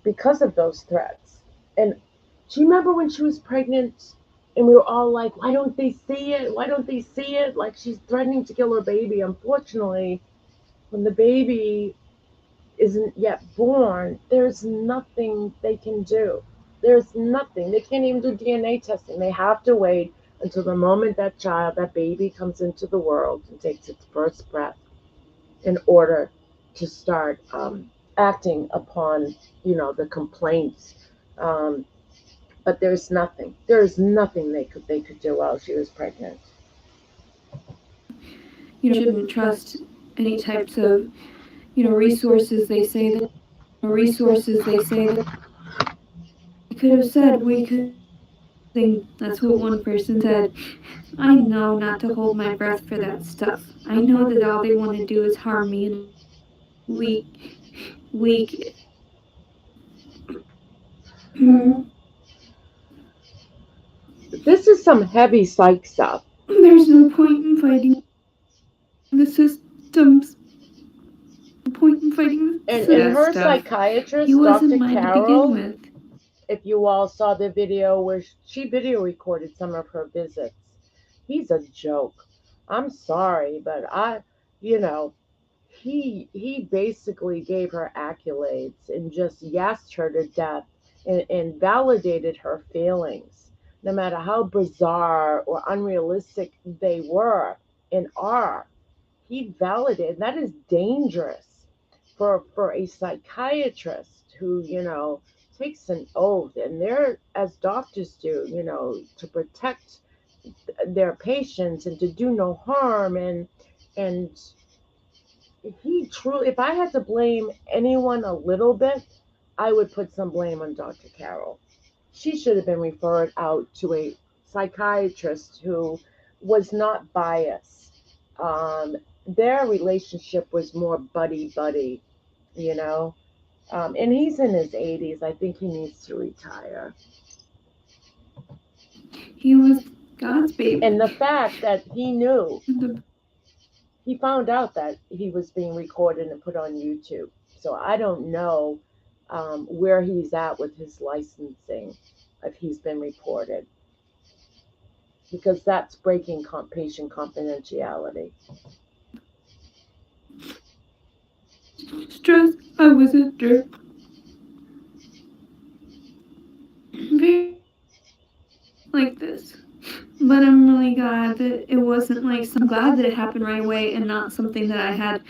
because of those threats. And do you remember when she was pregnant and we were all like, why don't they see it? Why don't they see it? Like she's threatening to kill her baby. Unfortunately, when the baby isn't yet born, there's nothing they can do. There's nothing. They can't even do DNA testing. They have to wait until the moment that child, that baby comes into the world and takes its first breath in order to start acting upon, the complaints. Um, but there's nothing. There's nothing they could do while she was pregnant. Shouldn't trust any types of, resources. They say that we could have said we could. That's what one person said. I know not to hold my breath for that stuff. I know that all they want to do is harm me and weak. This is some heavy psych stuff. There's no point in fighting the systems. And her psychiatrist, He wasn't Dr. mine to begin Carol, with. if you all saw the video where she video recorded some of her visits, he's a joke. I'm sorry, but he basically gave her accolades and just yassed her to death, and validated her feelings, no matter how bizarre or unrealistic they were and are. He validated. That is dangerous for a psychiatrist who takes an oath, and they're, as doctors do, to protect their patients and to do no harm. And he truly, if I had to blame anyone a little bit, I would put some blame on Dr. Carol. She should have been referred out to a psychiatrist who was not biased. Their relationship was more buddy buddy, you know. And he's in his 80s. I think he needs to retire. He was God's baby. And the fact that he found out that he was being recorded and put on YouTube. So I don't know where he's at with his licensing, if he's been reported, because that's breaking patient confidentiality. Stress. I was a jerk. Very like this. But I'm really glad that it wasn't like I'm glad that it happened right away and not something that I had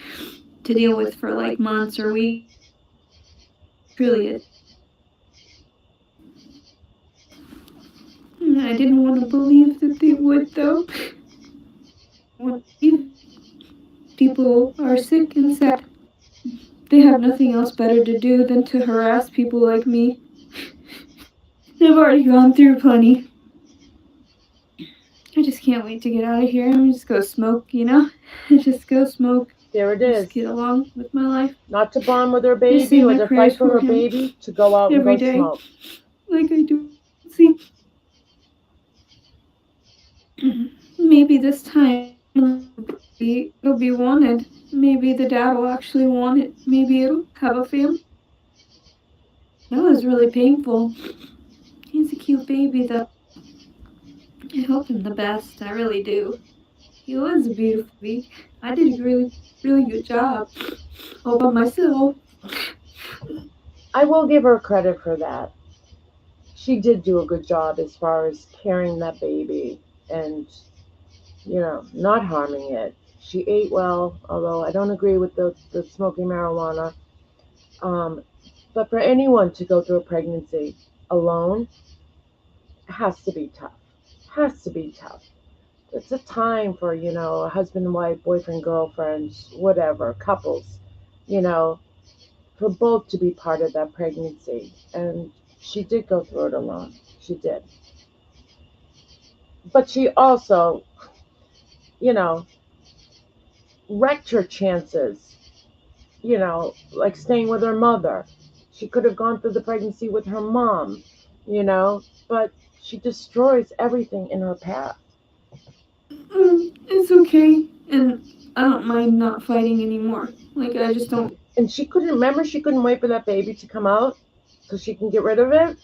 to deal with for like months or weeks. Really, I didn't want to believe that they would, though. When people are sick and sad, they have nothing else better to do than to harass people like me. I've already gone through plenty. I just can't wait to get out of here and just go smoke, just go smoke. There it is. Just get along with my life. Not to bond with her baby or to fight for her baby, to go out and go smoke. Like I do. See, maybe this time it'll be wanted. Maybe the dad will actually want it. Maybe it'll have a family. That was really painful. He's a cute baby, though. I hope him the best, I really do. He was a beautiful baby. I did a really, really good job all by myself. I will give her credit for that. She did do a good job as far as carrying that baby and, not harming it. She ate well, although I don't agree with the smoking marijuana. Um, but for anyone to go through a pregnancy alone has to be tough. Has to be tough. It's a time for, a husband and wife, boyfriend, girlfriends, whatever, couples, you know, for both to be part of that pregnancy. And she did go through it alone. She did. But she also, you know, wrecked her chances, like staying with her mother. She could have gone through the pregnancy with her mom, but she destroys everything in her path. It's okay, and I don't mind not fighting anymore. Like, I just don't. And she couldn't wait for that baby to come out so she can get rid of it.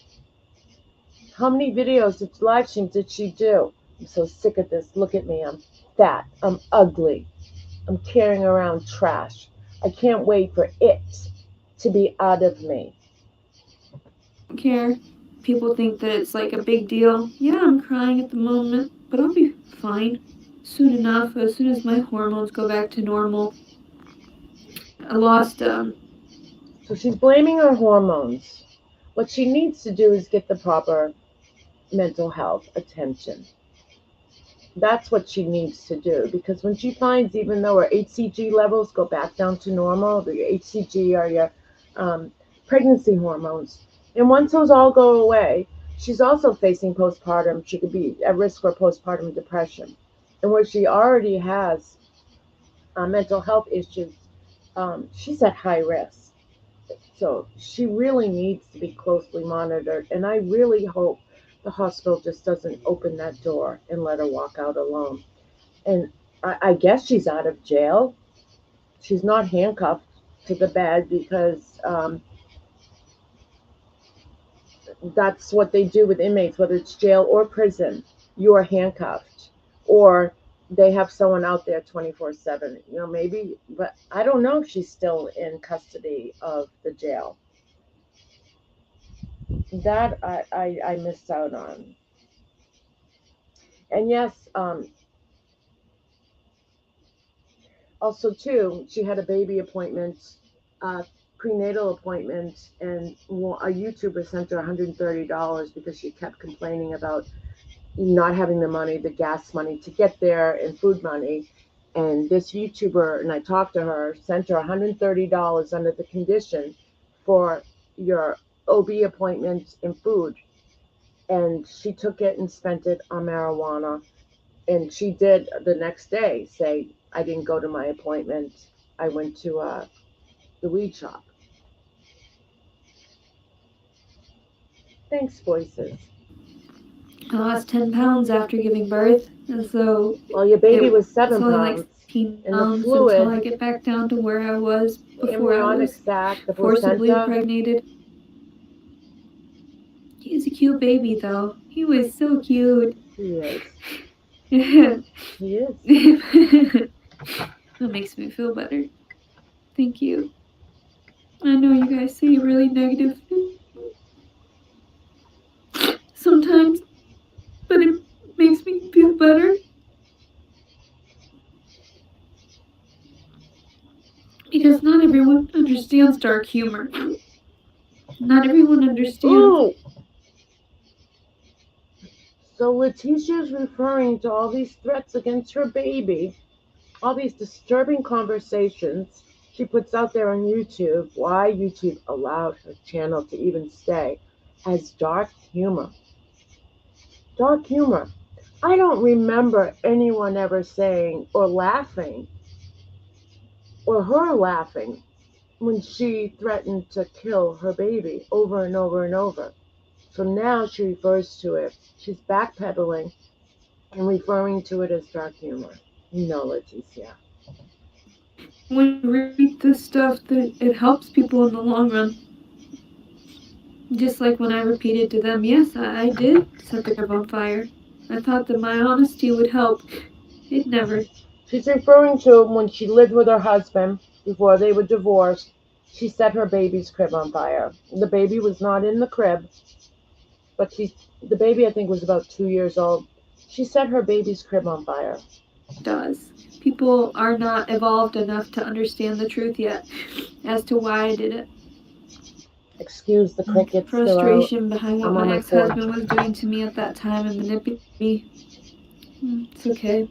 How many live streams did she do? I'm so sick of this. Look at me. I'm fat. I'm ugly. I'm carrying around trash. I can't wait for it to be out of me. Care. People think that it's like a big deal. Yeah, I'm crying at the moment, but I'll be fine soon enough. As soon as my hormones go back to normal. I lost So she's blaming her hormones. What she needs to do is get the proper mental health attention. That's what she needs to do, because when she finds, even though her HCG levels go back down to normal, the HCG are your pregnancy hormones, and once those all go away, she's also facing postpartum. She could be at risk for postpartum depression, and where she already has mental health issues, she's at high risk. So she really needs to be closely monitored, and I really hope the hospital just doesn't open that door and let her walk out alone. And I guess she's out of jail. She's not handcuffed to the bed because that's what they do with inmates, whether it's jail or prison. You are handcuffed, or they have someone out there 24/7. Maybe, but I don't know if she's still in custody of the jail. That I missed out on. And yes, also too, she had a baby appointment, prenatal appointment, and a YouTuber sent her $130 because she kept complaining about not having the money, the gas money to get there, and food money. And this YouTuber, and I talked to her, sent her $130 under the condition for your OB appointment and food. And she took it and spent it on marijuana. And she did the next day say, I didn't go to my appointment. I went to the weed shop. Thanks, voices. I lost 10 pounds after giving birth, and so Well, your baby was it's 7 only like pounds. 16 And the pounds fluid, until I get back down to where I was the before I embryonic was sac, the forcibly placenta. impregnated. He's a cute baby, though. He was so cute. He is. That He is. makes me feel better. Thank you. I know you guys say really negative sometimes, but it makes me feel better. Because not everyone understands dark humor. Not everyone understands. Ooh. So Letecia's referring to all these threats against her baby, all these disturbing conversations she puts out there on YouTube. Why YouTube allowed her channel to even stay, as dark humor. Dark humor. I don't remember anyone ever saying or laughing, or her laughing, when she threatened to kill her baby over and over and over. So now she refers to it. She's backpedaling and referring to it as dark humor. Letecia. When you read this stuff, that it helps people in the long run. Just like when I repeated to them, yes, I did set the group on fire. I thought that my honesty would help. It never. She's referring to when she lived with her husband before they were divorced. She set her baby's crib on fire. The baby was not in the crib, but the baby, I think, was about 2 years old. She set her baby's crib on fire. Does. People are not evolved enough to understand the truth yet as to why I did it. Excuse the crickets, they're out. Frustration behind what I'm on my my ex-husband porch. was doing to me at that time and manipulating me. It's okay.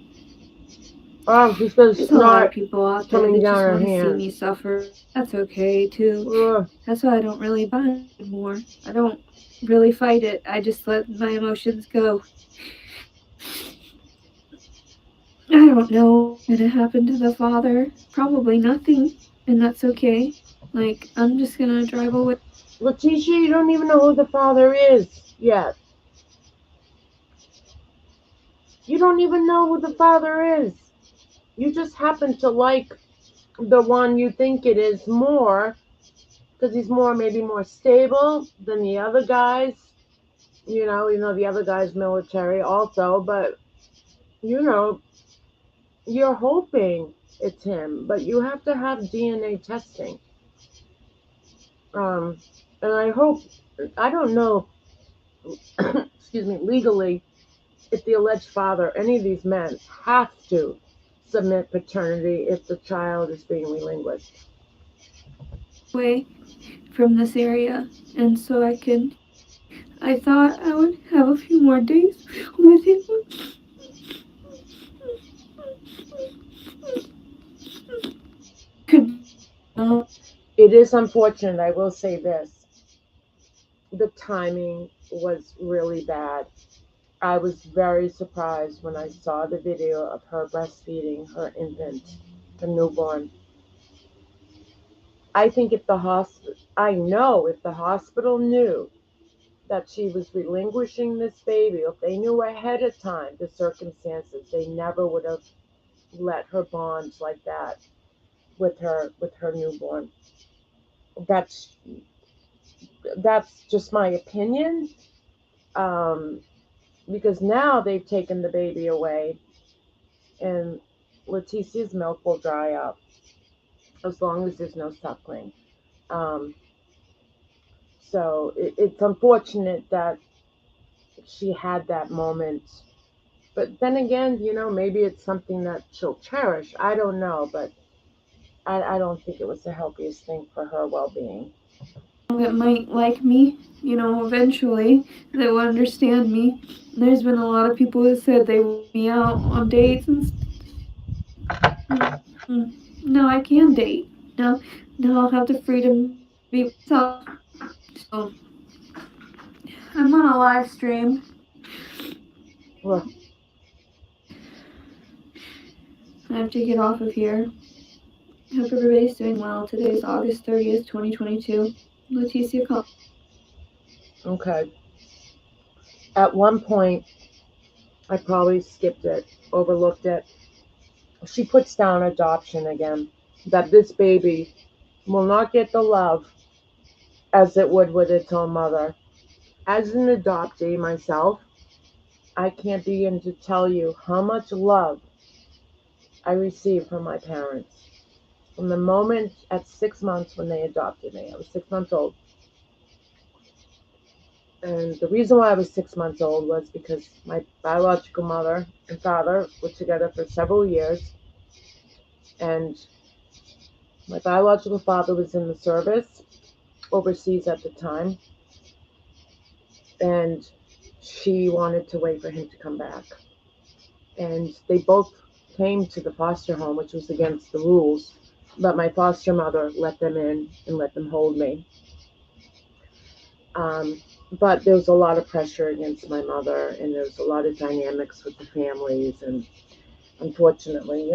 Oh, she says There's a lot of snot people out there coming that down just her want to see hands. me suffer. That's okay too. Ugh. That's why I don't really buy anymore. I don't really fight it. I just let my emotions go. I don't know what's gonna happen to the father. Probably nothing, and that's okay. Like, I'm just gonna drive away. Letecia, you don't even know who the father is yet. You don't even know who the father is. You just happen to like the one you think it is more because he's maybe more stable than the other guys. The other guy's military also, but you're hoping it's him, but you have to have DNA testing. And I don't know, excuse me, legally, if the alleged father, any of these men, have to submit paternity if the child is being relinquished. Away from this area, and so I thought I would have a few more days with him. Could It is unfortunate, I will say this. The timing was really bad. I was very surprised when I saw the video of her breastfeeding her infant, the newborn. I know if the hospital knew that she was relinquishing this baby, if they knew ahead of time the circumstances, they never would have let her bond like that with her newborn. That's that's just my opinion. Um, because now they've taken the baby away, and Letecia's milk will dry up as long as there's no suckling. Um, it's unfortunate that she had that moment. But then again, maybe it's something that she'll cherish. I don't know, but I don't think it was the healthiest thing for her well-being. that might like me, eventually they will understand me. There's been a lot of people who said they want me out on dates and no, I can date. Now I'll have the freedom to be myself. So I'm on a live stream. Well, I have to get off of here. Hope everybody's doing well. Today is August 30th, 2022. Letecia called. okay. At one point, I probably skipped it, overlooked it. She puts down adoption again, that this baby will not get the love as it would with its own mother. As an adoptee myself, I can't begin to tell you how much love I received from my parents. From the moment at 6 months when they adopted me, I was 6 months old. And the reason why I was 6 months old was because my biological mother and father were together for several years. And my biological father was in the service overseas at the time. And she wanted to wait for him to come back. And they both came to the foster home, which was against the rules. But my foster mother let them in and let them hold me. But there was a lot of pressure against my mother, and there was a lot of dynamics with the families. And unfortunately,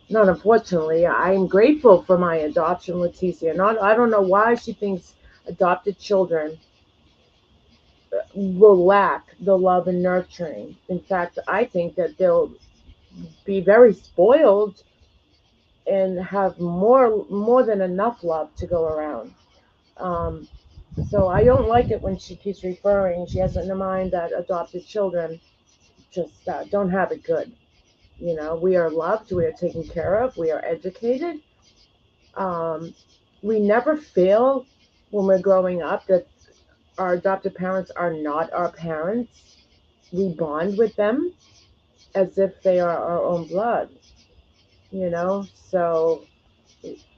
not unfortunately, I'm grateful for my adoption, Letecia. I don't know why she thinks adopted children will lack the love and nurturing. In fact, I think that they'll be very spoiled and have more than enough love to go around. Um, so I don't like it when she keeps referring. She has it in her mind that adopted children just don't have it good. You know, we are loved, we are taken care of, we are educated. We never feel when we're growing up that our adopted parents are not our parents. We bond with them as if they are our own blood, you know. So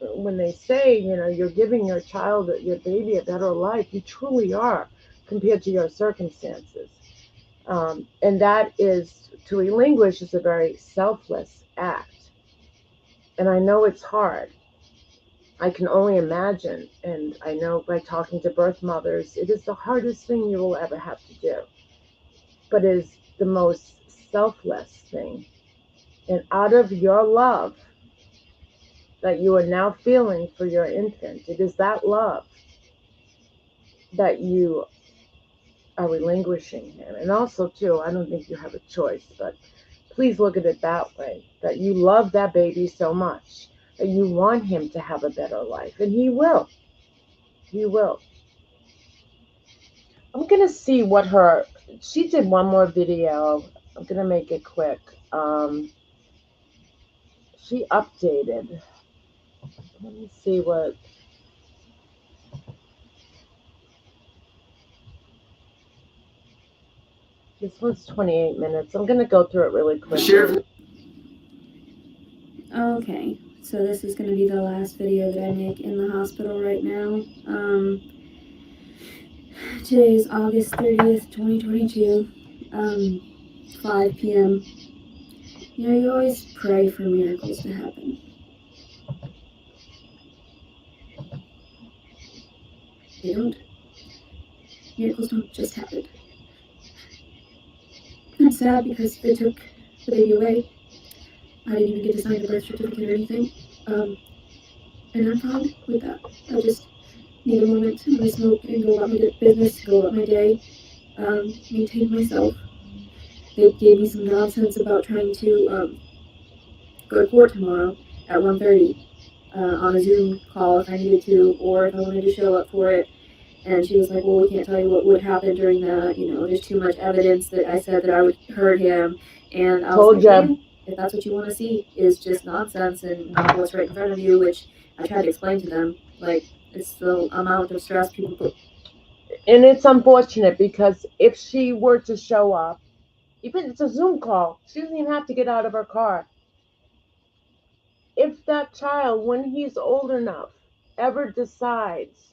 when they say, you know, you're giving your child, your baby, a better life, you truly are compared to your circumstances. And that is, to relinquish is a very selfless act. And I know it's hard. I can only imagine, and I know by talking to birth mothers, it is the hardest thing you will ever have to do, but it is the most selfless thing. And out of your love that you are now feeling for your infant, it is that love that you are relinquishing him. And also, too, I don't think you have a choice, but please look at it that way, that you love that baby so much that you want him to have a better life, and he will. He will. I'm going to see what she did one more video. I'm going to make it quick. She updated. Let me see what. This one's 28 minutes. I'm going to go through it really quickly. Okay, so this is going to be the last video that I make in the hospital right now. Today is August 30th, 2022, 5 p.m. You know, you always pray for miracles to happen. They don't. Miracles don't just happen. I'm sad because they took the baby away. I didn't even get to sign the birth certificate or anything. And I'm fine with that. I just need a moment. I'm gonna smoke and go about my business, go about my day, maintain myself. They gave me some nonsense about trying to go to court tomorrow at 1:30 on a Zoom call if I needed to, or if I wanted to show up for it. And she was like, well, we can't tell you what would happen during that. You know, there's too much evidence that I said that I would hurt him. And I was like, well, if that's what you want to see is just nonsense and not what's right in front of you, which I tried to explain to them. Like, it's the amount of stress people put. And it's unfortunate because if she were to show up, even it's a Zoom call, she doesn't even have to get out of her car. If that child, when he's old enough, ever decides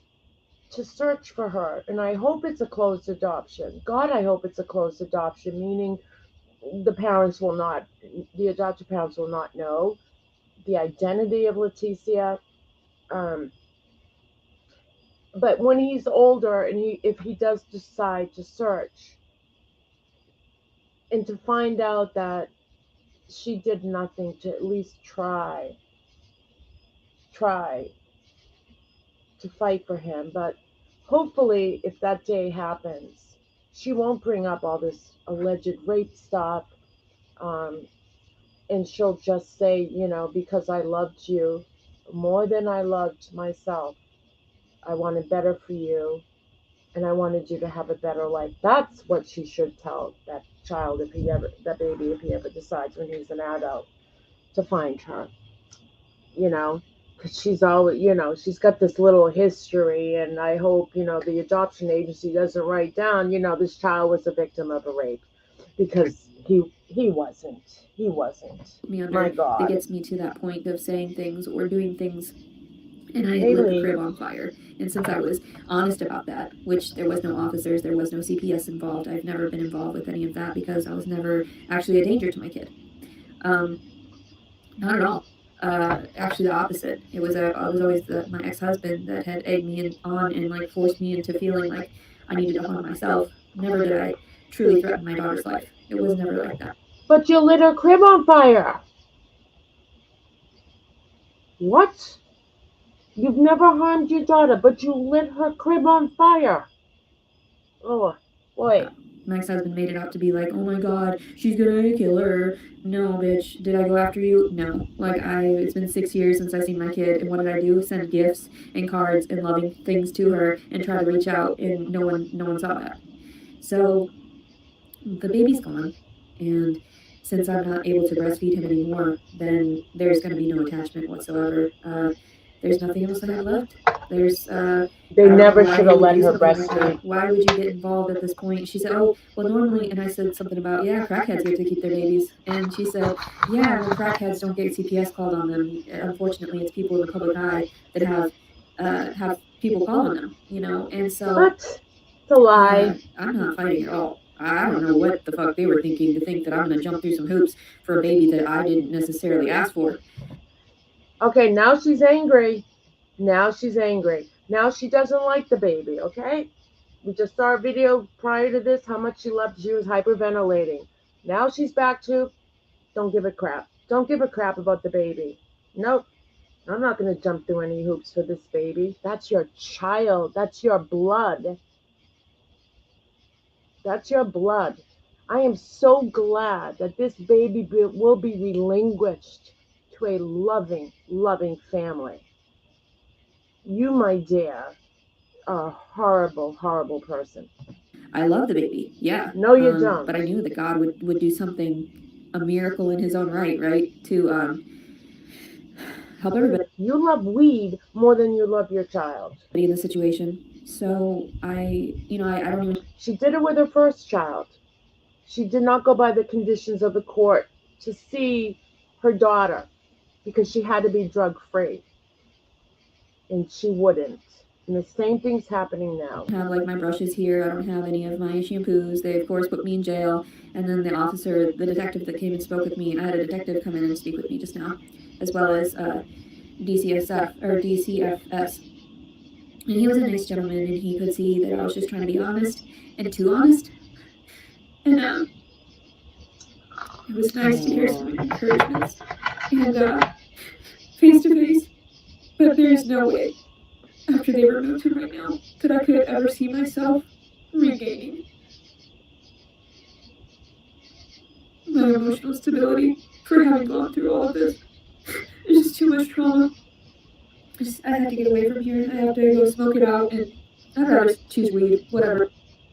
to search for her, and I hope it's a closed adoption. God, I hope it's a closed adoption, meaning the adopted parents will not know the identity of Letecia. But when he's older and if he does decide to search and to find out that she did nothing to at least try to fight for him. But hopefully, if that day happens, she won't bring up all this alleged rape stuff. And she'll just say, you know, because I loved you more than I loved myself, I wanted better for you, and I wanted you to have a better life. That's what she should tell that child, if he ever decides when he's an adult to find her. You know, because she's always, you know, she's got this little history, and I hope, you know, the adoption agency doesn't write down, you know, this child was a victim of a rape, because he wasn't. He wasn't. My God. It gets me to that point of saying things or doing things, and I lit the crib on fire. And since I was honest about that, which there was no officers, there was no CPS involved, I've never been involved with any of that because I was never actually a danger to my kid. Not at all. Actually, the opposite. It was always my ex-husband that had egged me on and like forced me into feeling like I needed to harm myself. Never did I truly threaten my daughter's life. It was never like that. But you lit her crib on fire. What? You've never harmed your daughter, but you lit her crib on fire. Oh, boy. My ex-husband made it out to be like, oh my God, she's gonna kill her. No, bitch, did I go after you? No. Like, it's been 6 years since I seen my kid, and what did I do? Send gifts and cards and loving things to her and try to reach out, and no one saw that. So, the baby's gone. And since I'm not able to breastfeed him anymore, then there's going to be no attachment whatsoever. There's nothing else I have left. There's They I don't know never why should you have would let do her something like that. breastfeed. Why would you get involved at this point? She said, oh, well, normally, and I said something about, yeah, crackheads get to keep their babies. And she said, yeah, well, crackheads don't get CPS called on them. Unfortunately, it's people in the public eye that have people calling them, you know? And so What? It's a lie. I'm not fighting at all. I don't know what the fuck they were thinking to think that I'm going to jump through some hoops for a baby that I didn't necessarily ask for. Okay, now she's angry. Now she's angry. Now she doesn't like the baby, okay? We just saw a video prior to this, how much she loved. She was hyperventilating. Now she's back to, don't give a crap. Don't give a crap about the baby. Nope. I'm not going to jump through any hoops for this baby. That's your child. That's your blood. That's your blood. I am so glad that this baby will be relinquished to a loving, loving family. You, my dear, are a horrible, horrible person. I love the baby, yeah. No, you don't. But I knew that God would do something, a miracle in his own right, to help everybody You love weed more than you love your child. in the situation. So I don't even. She did it with her first child. She did not go by the conditions of the court to see her daughter because she had to be drug free. And she wouldn't. And the same thing's happening now. Have like my brushes here. I don't have any of my shampoos. They of course put me in jail. And then the detective that came and spoke with me, I had a detective come in and speak with me just now, as well as DCFS. And he was a nice gentleman, and he could see that I was just trying to be honest and too honest. And it was nice to hear some encouragements and face to face. But there's no way, after they removed him right now, that I could ever see myself regaining my emotional stability for having gone through all of this. It's just too much trauma. I have to get away from here. I have to go smoke it out, and I'd rather choose weed, whatever.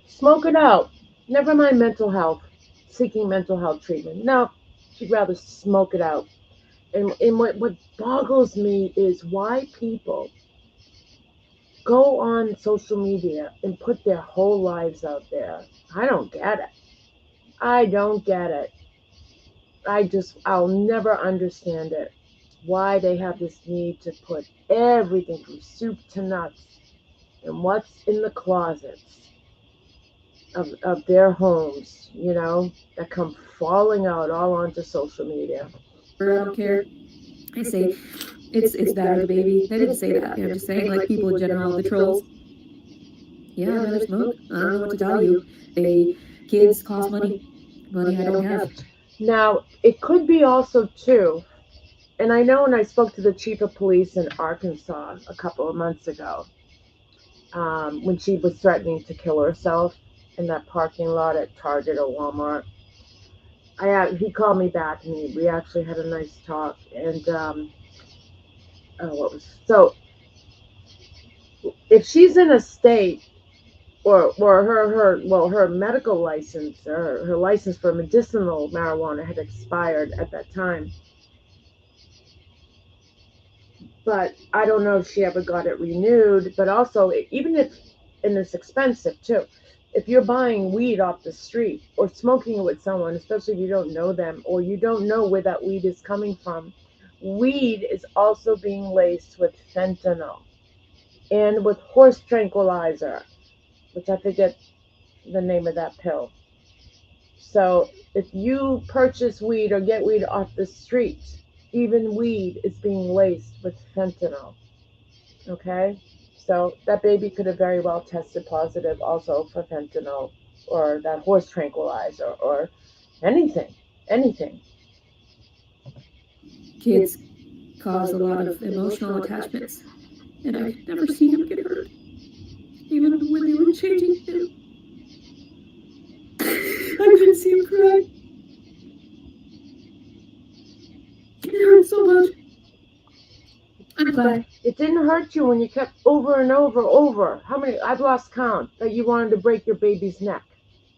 Smoke it out. Never mind mental health, seeking mental health treatment. No, she'd rather smoke it out. And what boggles me is why people go on social media and put their whole lives out there. I don't get it. I don't get it. I'll never understand it. Why they have this need to put everything from soup to nuts and what's in the closets of their homes, that come falling out all onto social media. I don't care. I say it's that or the baby. They didn't say that. I'm just saying, like, people in general, the trolls. Yeah, I'd rather smoke. I don't know what to tell you. Kids cost money I don't have. Now, it could be also too, and I know when I spoke to the chief of police in Arkansas a couple of months ago, when she was threatening to kill herself in that parking lot at Target or Walmart, he called me back and we actually had a nice talk. And so if she's in a state or her medical license or her license for medicinal marijuana had expired at that time, but I don't know if she ever got it renewed. But also, even if, and it's expensive too, if you're buying weed off the street or smoking it with someone, especially if you don't know them or you don't know where that weed is coming from, weed is also being laced with fentanyl and with horse tranquilizer, which I forget the name of that pill. So if you purchase weed or get weed off the street, even weed is being laced with fentanyl. Okay? So that baby could have very well tested positive also for fentanyl or that horse tranquilizer or anything. Kids cause a lot of emotional attachments, and I could never see him get hurt, even when they were changing him. I couldn't see him cry. It hurt so much. I'm glad. It didn't hurt you when you kept over and over. How many? I've lost count that you wanted to break your baby's neck.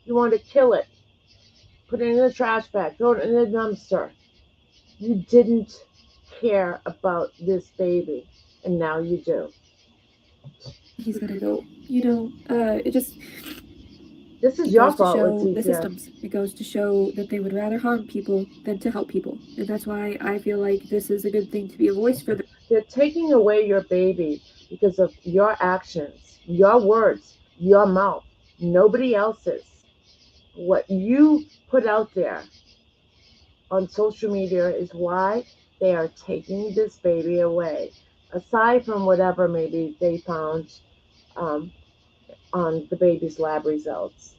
You wanted to kill it. put it in the trash bag, throw it in the dumpster. You didn't care about this baby, and now you do. He's gonna go. It just This is it your goes to fault, show the Letecia. systems. It goes to show that they would rather harm people than to help people, and that's why I feel like this is a good thing to be a voice for them. They're taking away your baby because of your actions, your words, your mouth, nobody else's. What you put out there on social media is why they are taking this baby away. Aside from whatever maybe they found on the baby's lab results,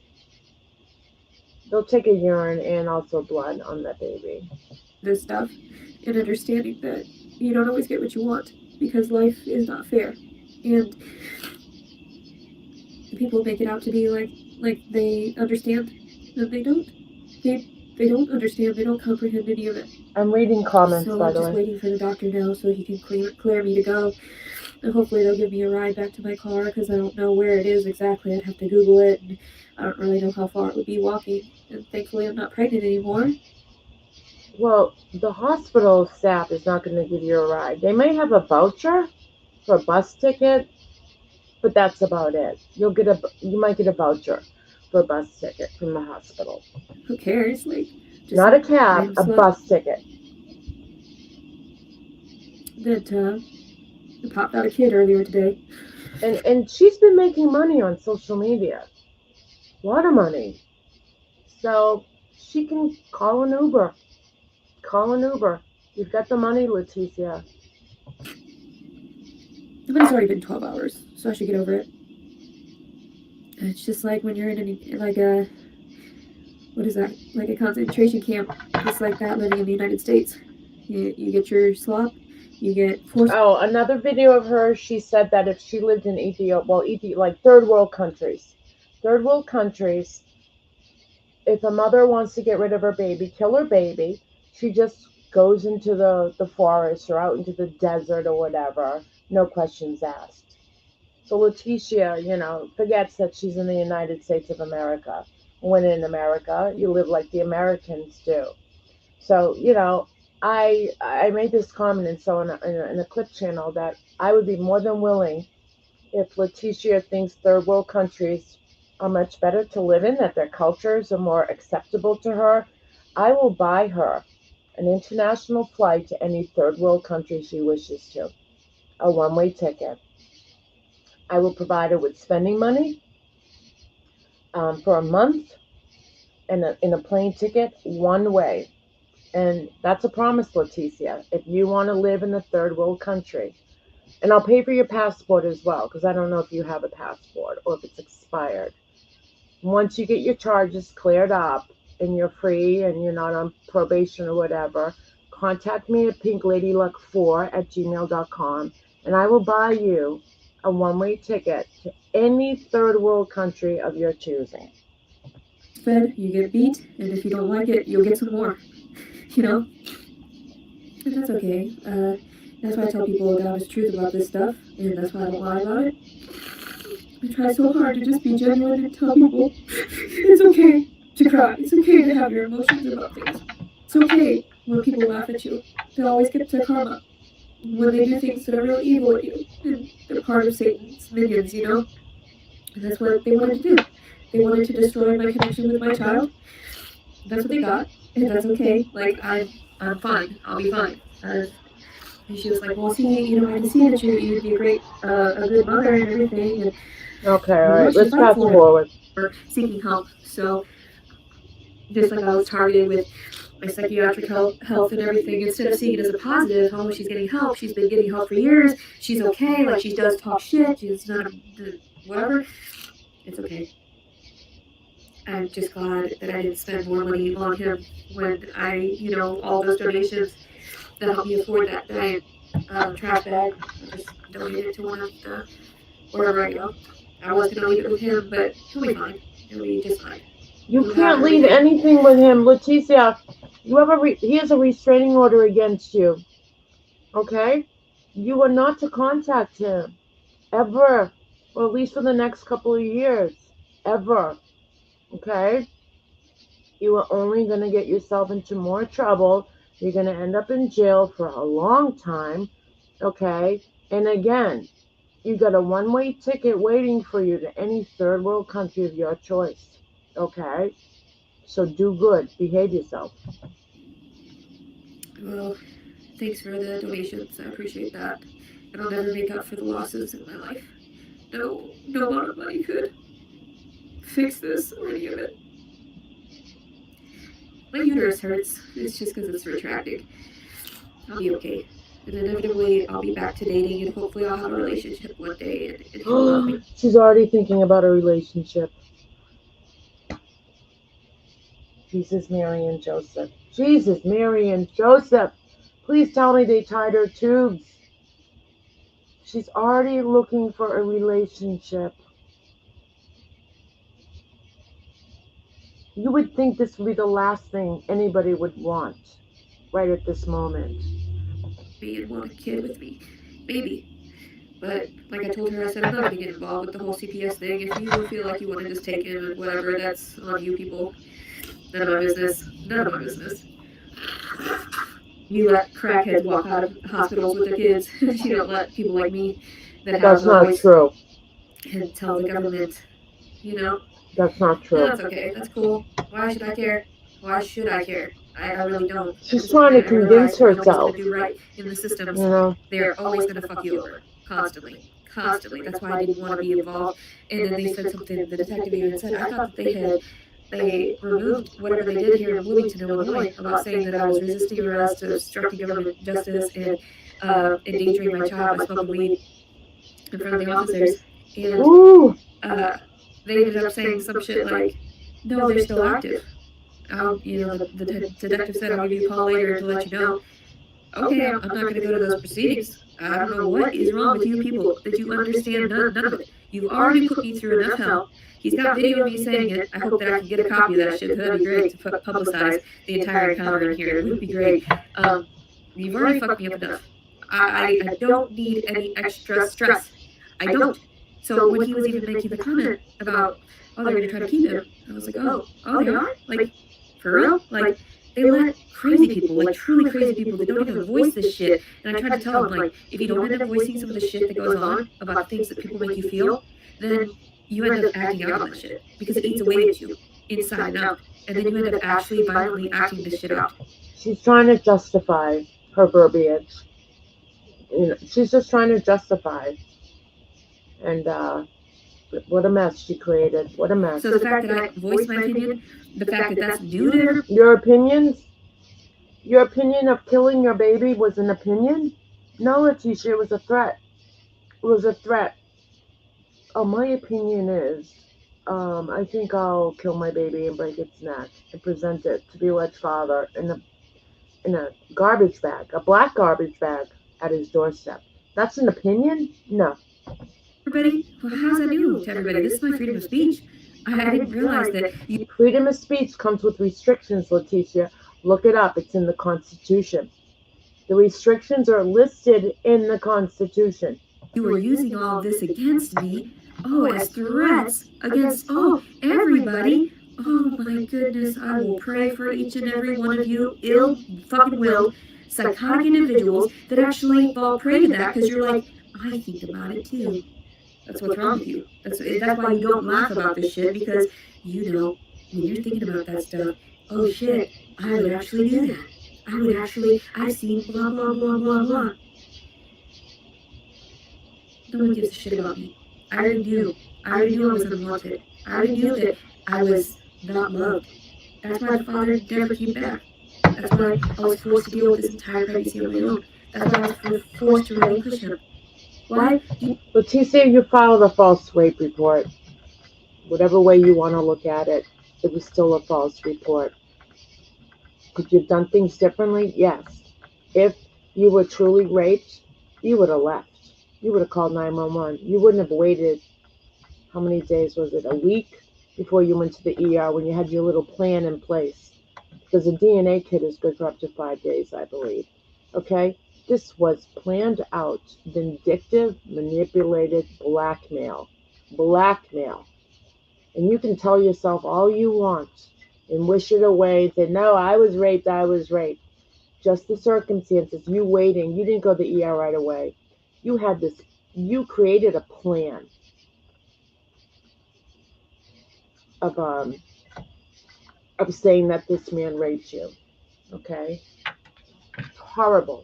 they'll take a urine and also blood on the baby. This stuff, and understanding that you don't always get what you want because life is not fair, and people make it out to be like they understand, and they don't. They don't understand. They don't comprehend any of it. I'm reading comments, So by I'm the just way. waiting for the doctor now so he can clear me to go. And hopefully they'll give me a ride back to my car because I don't know where it is exactly. I'd have to Google it, and I don't really know how far it would be walking. And thankfully I'm not pregnant anymore. Well, the hospital staff is not going to give you a ride. They may have a voucher for a bus ticket, but that's about it. You might get a voucher for a bus ticket from the hospital. Who cares? Not a cab, a bus ticket. That popped out a kid earlier today. And she's been making money on social media. A lot of money. So she can call an Uber. Call an Uber. You've got the money, Letecia. But it's already been 12 hours, so I should get over it. It's just like when you're in what is that? Like a concentration camp. Just like that living in the United States. You get your slop, you get forced. Oh, another video of her, she said that if she lived in Ethiopia, like third world countries, if a mother wants to get rid of her baby, kill her baby, she just goes into the forest or out into the desert or whatever, no questions asked. So Letecia, forgets that she's in the United States of America. When in America, you live like the Americans do. So, I made this comment in a clip channel that I would be more than willing if Letecia thinks third world countries are much better to live in, that their cultures are more acceptable to her. I will buy her an international flight to any third world country she wishes to, a one-way ticket. I will provide her with spending money for a month and in a plane ticket one way. And that's a promise, Letecia, if you want to live in a third world country. And I'll pay for your passport as well, because I don't know if you have a passport or if it's expired. Once you get your charges cleared up and you're free and you're not on probation or whatever, contact me at pinkladylug4@gmail.com, and I will buy you a one-way ticket to any third world country of your choosing. Fed, you get beat, and if you don't like it, you'll get some more. And that's okay. That's why I tell people the honest truth about this stuff, and that's why I don't lie about it. I try so hard to just be genuine and tell people it's okay to cry. It's okay to have your emotions about things. It's okay when people laugh at you. They always get to karma when they do things that are real evil at you, and they're part of Satan's minions, And that's what they wanted to do. They wanted to destroy my connection with my child. That's what they got, and that's okay. I'm fine. I'll be fine. And she was like, well, see, I can see that you'd be a good mother and everything. And Okay, all right, let's fast forward. For seeking help. So, just like I was targeted with my psychiatric health and everything, instead of seeing it as a positive, oh, she's getting help. She's been getting help for years. She's okay. Like, she does talk shit. She's not whatever. It's okay. I'm just glad that I didn't spend more money on him when all those donations that helped me afford that giant trash bag. I just donated it to one of the, wherever I go. I was going to leave it with him, but he'll be fine. He'll be just fine. You can't leave anything with him, Letecia. He has a restraining order against you. Okay? You are not to contact him. Ever. Or at least for the next couple of years. Ever. Okay? You are only going to get yourself into more trouble. You're going to end up in jail for a long time, okay? And again, you got a one-way ticket waiting for you to any third world country of your choice, okay? So do good. Behave yourself. Well, thanks for the donations. I appreciate that. It'll never make up for the losses in my life. No amount of money could fix this or any of it. My uterus hurts. It's just because it's retracting. I'll be okay. And inevitably, I'll be back to dating, and hopefully, I'll have a relationship one day, and he'll love me. She's already thinking about a relationship. Jesus, Mary, and Joseph. Jesus, Mary, and Joseph. Please tell me they tied her tubes. She's already looking for a relationship. You would think this would be the last thing anybody would want right at this moment. Me and want a kid with me. Maybe. But like I told her, I said I'm not going to get involved with the whole CPS thing. If you feel like you want to just take him and whatever, that's on you people. None of my business. None of my business. You let crackheads walk out of hospitals with their kids. You don't let people like me that have That's no not voice true. and tell the government, you know? That's not true. No, that's okay. That's cool. Why should I care? Why should I care? I really don't. She's trying to convince herself. Nobody's going to do right in the systems. You know? They're always going to fuck you over. Constantly. Constantly. That's why I didn't want to be involved. And then they said something, the detective even said, I thought that they removed whatever they did here in Bloomington, Illinois, about saying that I was resisting arrest, obstructing government justice, and endangering my child by smoking weed in front of the officers. And they ended up saying some shit like, no, they're still active. The detective said, I'll give you a call later to let you know. Okay, I'm not going to go to those proceedings. I don't know what is wrong with you people that you understand none of it. You've already put me through enough hell. He's got video of me saying it. I hope that I can get a copy of that shit. That'd be great to publicize the entire encounter in here. It would be great. You've already fucked me up enough. I don't need any extra stress. I don't. So when he was even making the comment about, oh, they're going to try to keep him, I was like, oh, they are? Like, for real? Like, they let crazy people, like truly crazy people that don't even voice this shit. And I tried to tell them, like, if you don't end up voicing some of the shit that goes on about the things that people make you feel, then you end up acting out on that shit because it eats away at you inside and out. And then you end up actually violently acting this shit out. She's trying to justify her verbiage. You know, she's just trying to justify. And what a mess she created. What a mess. So the fact that I voiced my opinion, the fact that that's new to her. Your opinions? Your opinion of killing your baby was an opinion? No, Letecia, it was a threat. It was a threat. Oh, my opinion is, I think I'll kill my baby and break its neck and present it to the alleged father in a garbage bag, a black garbage bag at his doorstep. That's an opinion? No. Everybody? Well, how's that new to everybody? This is my freedom of speech. I didn't realize that freedom of speech comes with restrictions, Letecia. Look it up. It's in the Constitution. The restrictions are listed in the Constitution. You were using all this against me. Oh, as threats against, everybody. Oh my goodness, I will pray for each and every one of you ill-fucking-willed, psychotic individuals that actually fall prey to that because you're like, I think about it too. That's what's wrong with you. That's why you don't laugh about this shit, because you know, when you're thinking about that stuff, oh shit, I would actually do that. I've seen blah, blah, blah, blah, blah. No one gives a shit about me. I already knew I was unwanted. I already knew that I was not loved. That's why the father never came back. That's why I was forced to deal with this entire pregnancy on my own. That's why I was forced to relinquish him. Why? Letecia, you filed a false rape report. Whatever way you want to look at it, it was still a false report. Could you have done things differently? Yes. If you were truly raped, you would have left. You would have called 911. You wouldn't have waited, how many days was it, a week before you went to the ER when you had your little plan in place. Because a DNA kit is good for up to 5 days, I believe. Okay? This was planned out, vindictive, manipulated blackmail. Blackmail. And you can tell yourself all you want and wish it away and say, no, I was raped. Just the circumstances, you waiting, you didn't go to the ER right away. You created a plan of saying that this man raped you. Okay? Horrible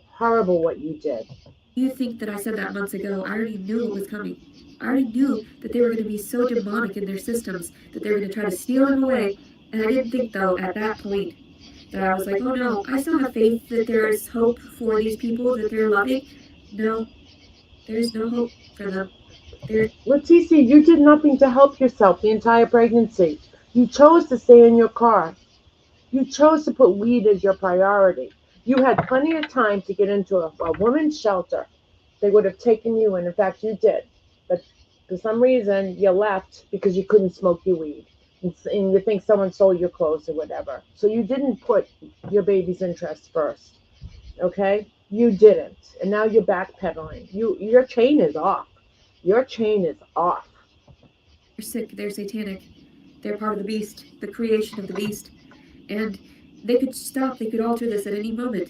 what you did. You think that I said that months ago? I already knew what was coming. I already knew that they were going to be so demonic in their systems that they were going to try to steal him away. And I didn't think, though, at that point, that I was like, oh no, I still have faith that there is hope for these people, that they're loving. No, there is no hope for them. Letecia, you did nothing to help yourself the entire pregnancy. You chose to stay in your car. You chose to put weed as your priority. You had plenty of time to get into a women's shelter. They would have taken you in. In fact, you did. But for some reason, you left because you couldn't smoke your weed. And you think someone stole your clothes or whatever. So you didn't put your baby's interests first. Okay? You didn't. And now you're backpedaling. Your chain is off. Your chain is off. They're sick. They're satanic. They're part of the beast, the creation of the beast. And they could stop. They could alter this at any moment.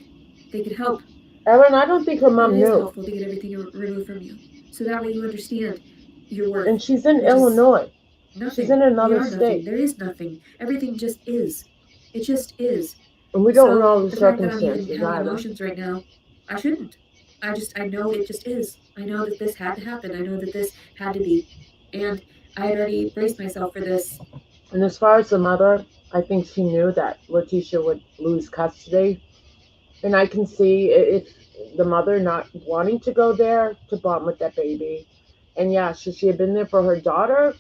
They could help. Erin, I don't think her mom It is knew. helpful to get everything removed from you. So that way you understand your worth. And she's in Illinois. Nothing. She's in another We are state. nothing. There is nothing. Everything just is. It just is. And we don't So know the the fact that I'm circumstances even having either. emotions right now, I shouldn't. I know it just is. I know that this had to happen. I know that this had to be. And I had already braced myself for this. And as far as the mother, I think she knew that Letecia would lose custody. And I can see if the mother not wanting to go there to bond with that baby. And yeah, should she have been there for her daughter?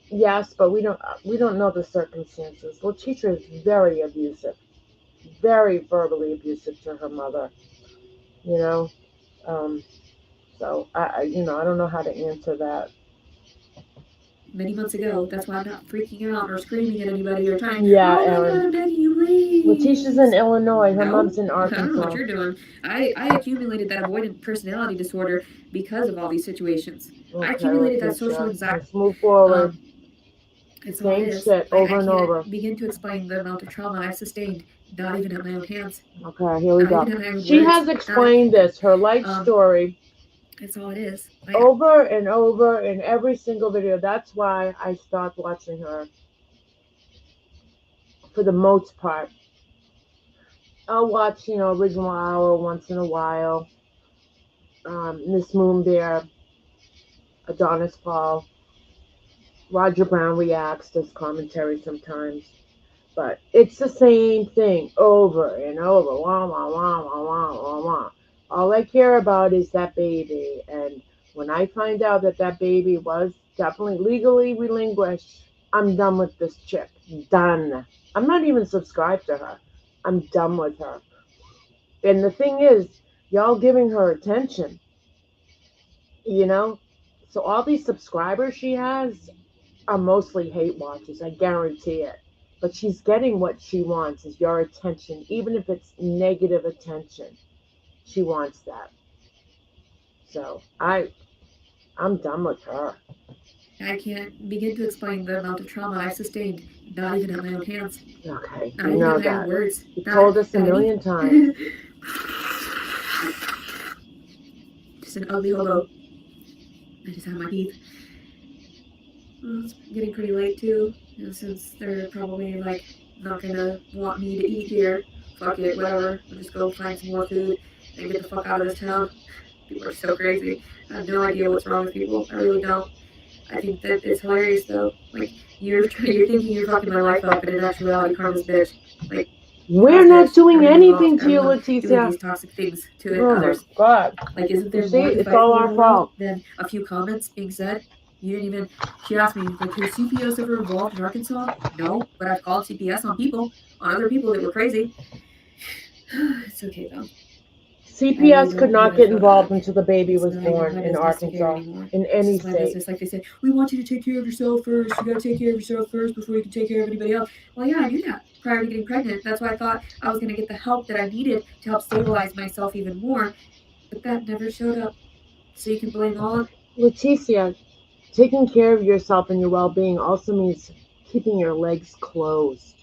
Yes, but we don't know the circumstances. Letecia is very abusive, very verbally abusive to her mother. You know, so I don't know how to answer that. Many months ago, that's why I'm not freaking out or screaming at anybody or trying. Yeah, Oh my Erin. God, I'm begging you, please. Leticia's in Illinois. Her No, mom's in I don't know Arkansas. what you're doing. I accumulated that avoidant personality disorder because of all these situations. Okay, I accumulated that Letecia, social anxiety. let's move forward. It's all it Same is. shit over I and can't over. begin to explain the amount of trauma I've sustained, not even at my own hands. Okay, here we Not go. even at my own She words. has explained this, her life story, That's all it is. over and over in every single video. That's why I stopped watching her for the most part. I'll watch, Original Hour once in a while. Miss Moonbear, Adonis Paul, Roger Brown reacts, does commentary sometimes. But it's the same thing over and over. Wah, wah, wah, wah, wah, wah, wah. All I care about is that baby. And when I find out that baby was definitely legally relinquished, I'm done with this chick. Done. I'm not even subscribed to her. I'm done with her. And the thing is, y'all giving her attention. So all these subscribers she has are mostly hate watchers. I guarantee it. But she's getting what she wants, is your attention. Even if it's negative attention, she wants that. So I'm done with her. I can't begin to explain the amount of trauma I've sustained, not even at my own hands. Okay, Not you even know at my own that. words. You told us a million times. Just an ugly hobo. I just have my teeth. Well, it's getting pretty late too, since they're probably not gonna want me to eat here. Fuck it, whatever. I'll just go find some more food and get the fuck out of this town. People are so crazy. I have no idea what's wrong with people. I really don't. I think that it's hilarious though. You're thinking you're fucking my life up, and in actuality, karma's bitch. We're not doing anything to you, Doing Letecia. these toxic things to Oh others. my God. Isn't there See, more to it's fight all for our in the world fault. than a few comments being said? You didn't even. She asked me, has CPS ever involved in Arkansas? No, but I've called CPS on other people that were crazy. It's okay though. CPS could not get involved until the baby was born in Arkansas, in any state. Business. Like they said, we want you to take care of yourself first. You gotta take care of yourself first before you can take care of anybody else. Well, yeah, I knew that prior to getting pregnant. That's why I thought I was gonna get the help that I needed to help stabilize myself even more. But that never showed up. So you can blame all of Letecia, taking care of yourself and your well-being also means keeping your legs closed.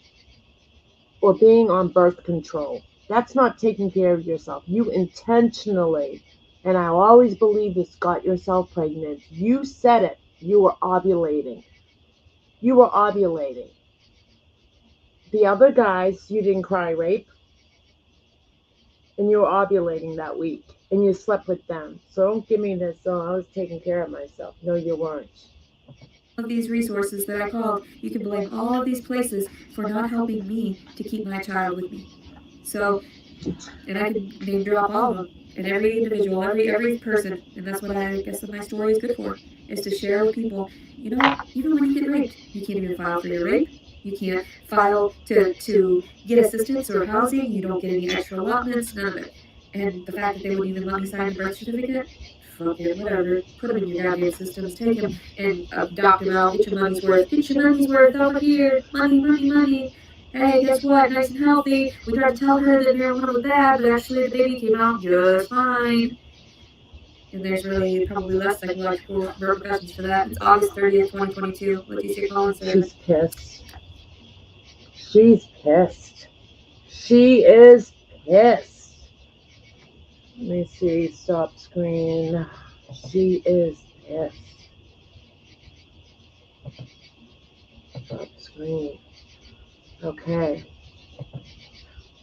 or being on birth control. That's not taking care of yourself. You intentionally, and I always believe this, got yourself pregnant. You said it. You were ovulating. You were ovulating. The other guys, you didn't cry rape, and you were ovulating that week, and you slept with them. So don't give me this, oh, I was taking care of myself. No, you weren't. Of these resources that I called, you can blame all of these places for not helping me to keep my child with me. So, and I can name drop all of them, and every individual, every person, and that's what I guess that my story is good for, is to share with people. You know, even when you get raped, you can't even file for your rape. You can't file to get assistance or housing. You don't get any extra allotments. None of it. And the fact that they wouldn't even let me sign the birth certificate, fuck it, whatever. Put them in your goddamn systems. Take him and adopt him out. Get your money's worth. Get your money's worth over here. Money, money, money. Hey, guess what? Nice and healthy. We tried to tell her that marijuana was bad, but actually the baby came out just fine. And there's really probably less psychological repercussions for that. It's August 30th, 2022. Letecia Collins said. She's pissed. She's pissed. She is pissed. Let me see. Stop screen. She is pissed. Stop screen. Okay.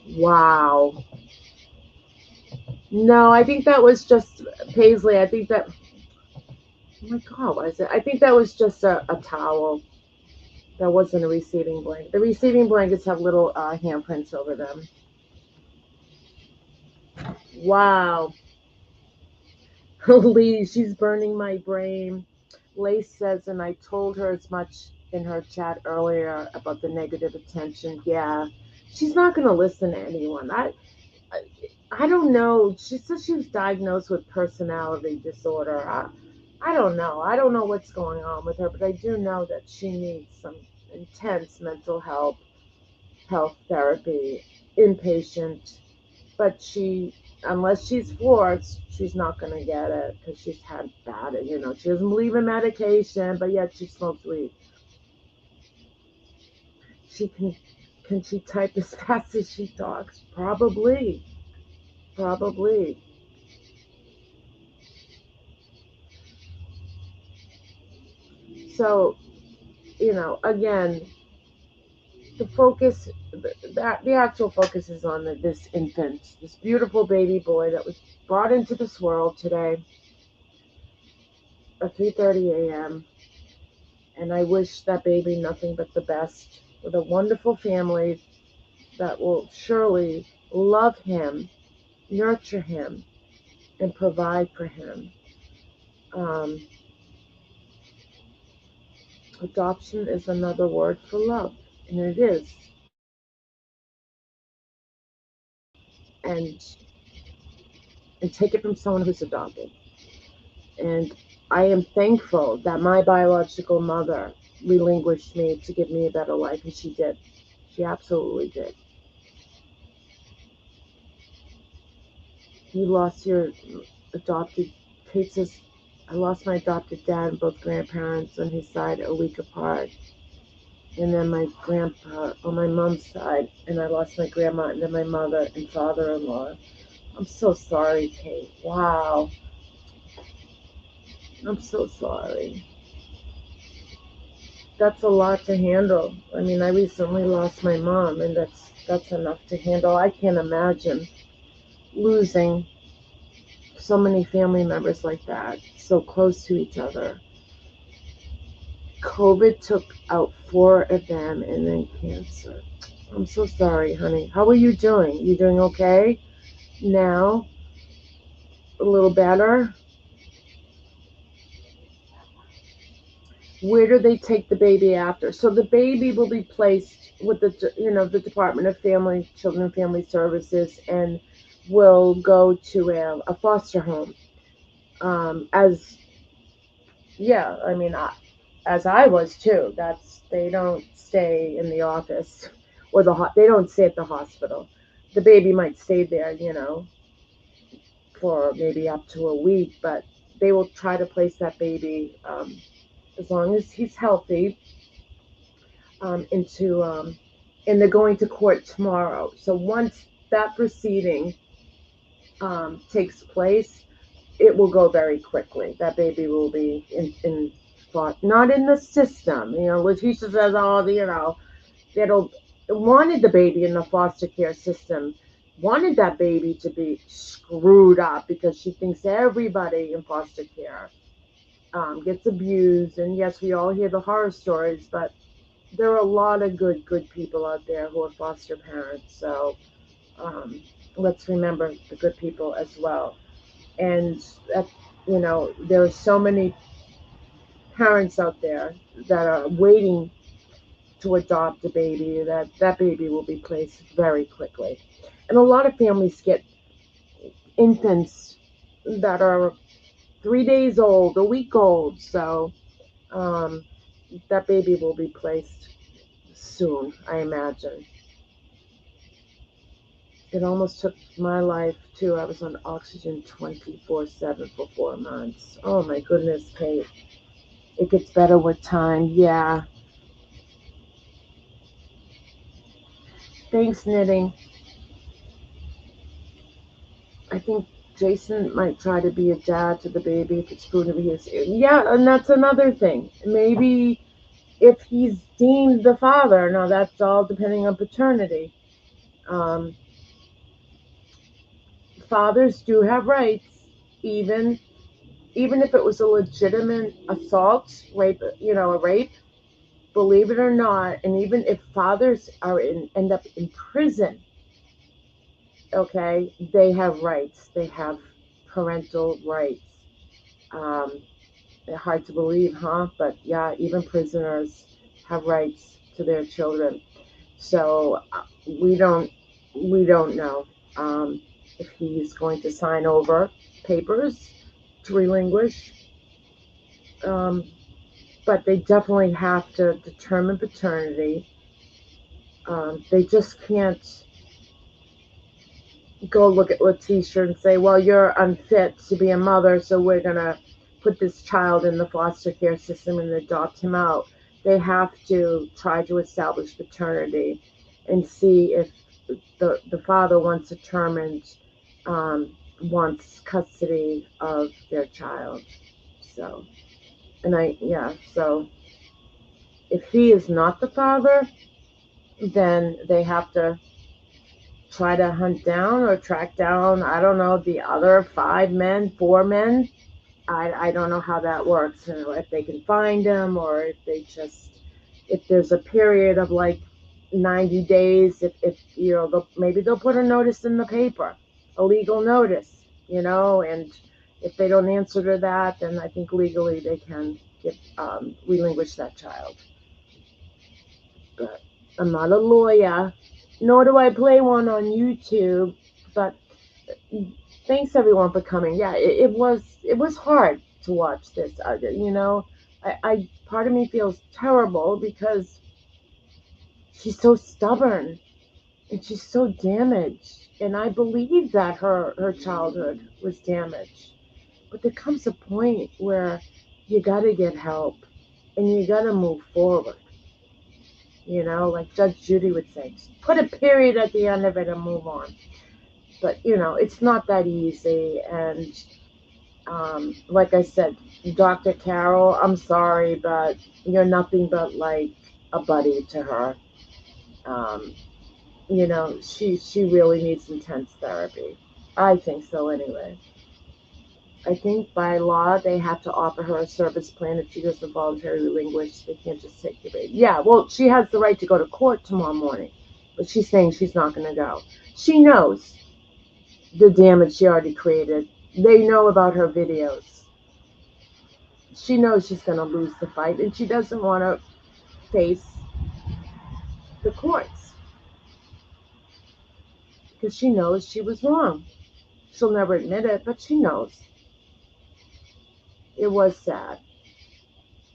Wow. No, I think that was just Paisley. I think that. Oh my God, what is it? I think that was just a towel. That wasn't a receiving blanket. The receiving blankets have little handprints over them. Wow. Lee, she's burning my brain. Lace says, and I told her as much in her chat earlier about the negative attention. Yeah, she's not going to listen to anyone. I don't know. She says she was diagnosed with personality disorder. I don't know. I don't know what's going on with her, but I do know that she needs some intense mental health therapy, inpatient. But unless she's forced, she's not going to get it because she's had bad, she doesn't believe in medication, but yet she smokes weed. Can she type as fast as she talks? Probably. So, again, the actual focus is on this infant, this beautiful baby boy that was brought into this world today at 3:30 a.m. And I wish that baby nothing but the best, with a wonderful family that will surely love him, nurture him, and provide for him. Adoption is another word for love, and it is. And take it from someone who's adopted. And I am thankful that my biological mother relinquished me to give me a better life, and she did. She absolutely did. You lost your adopted, Kate says, I lost my adopted dad and both grandparents on his side a week apart. And then my grandpa on my mom's side, and I lost my grandma, and then my mother and father-in-law. I'm so sorry, Kate. Wow. I'm so sorry. That's a lot to handle. I mean, I recently lost my mom, and that's enough to handle. I can't imagine losing so many family members like that, so close to each other. COVID took out 4 of them, and then cancer. I'm so sorry, honey. How are you doing? You doing okay now? A little better? Where do they take the baby after? So the baby will be placed with the Department of Children and Family Services, and will go to a foster home. As I was too. They don't stay in the office, or they don't stay at the hospital. The baby might stay there, for maybe up to a week, but they will try to place that baby, as long as he's healthy, into and they're going to court tomorrow. So once that proceeding takes place, it will go very quickly. That baby will be not in the system. Letecia says, that'll wanted the baby in the foster care system, wanted that baby to be screwed up because she thinks everybody in foster care gets abused. And yes, we all hear the horror stories, but there are a lot of good people out there who are foster parents. So let's remember the good people as well. And there are so many parents out there that are waiting to adopt a baby, that baby will be placed very quickly. And a lot of families get infants that are 3 days old, a week old. So that baby will be placed soon, I imagine. It almost took my life too. I was on oxygen 24/7 for 4 months. Oh my goodness, Kate. It gets better with time. Yeah. Thanks, Knitting. I think Jason might try to be a dad to the baby if it's proven to be his. Yeah, and that's another thing. Maybe if he's deemed the father. Now, that's all depending on paternity. Fathers do have rights, even if it was a legitimate assault, rape, a rape. Believe it or not, and even if fathers end up in prison, okay, they have rights. They have parental rights. Hard to believe, huh? But yeah, even prisoners have rights to their children. So we don't know if he's going to sign over papers to relinquish. But they definitely have to determine paternity. They just can't go look at Letecia and say, well, you're unfit to be a mother, so we're going to put this child in the foster care system and adopt him out. They have to try to establish paternity and see if the father, once determined, wants custody of their child. So, so if he is not the father, then they have to try to hunt down or track down, I don't know, the other 4 men. I don't know how that works, if they can find them, or if there's a period of like 90 days, if maybe they'll put a notice in the paper, a legal notice, and if they don't answer to that, then I think legally they can relinquish that child. But I'm not a lawyer, nor do I play one on YouTube, but thanks everyone for coming. Yeah, it was hard to watch this. I part of me feels terrible because she's so stubborn and she's so damaged, and I believe that her childhood was damaged. But there comes a point where you got to get help and you got to move forward. Like Judge Judy would say, just put a period at the end of it and move on. But, it's not that easy. And like I said, Dr. Carol, I'm sorry, but you're nothing but like a buddy to her. She really needs intense therapy. I think so anyway. I think by law they have to offer her a service plan if she doesn't voluntarily relinquish. They can't just take the baby. Yeah, well, she has the right to go to court tomorrow morning, but she's saying she's not going to go. She knows the damage she already created. They know about her videos. She knows she's going to lose the fight, and she doesn't want to face the courts because she knows she was wrong. She'll never admit it, but she knows. It was sad.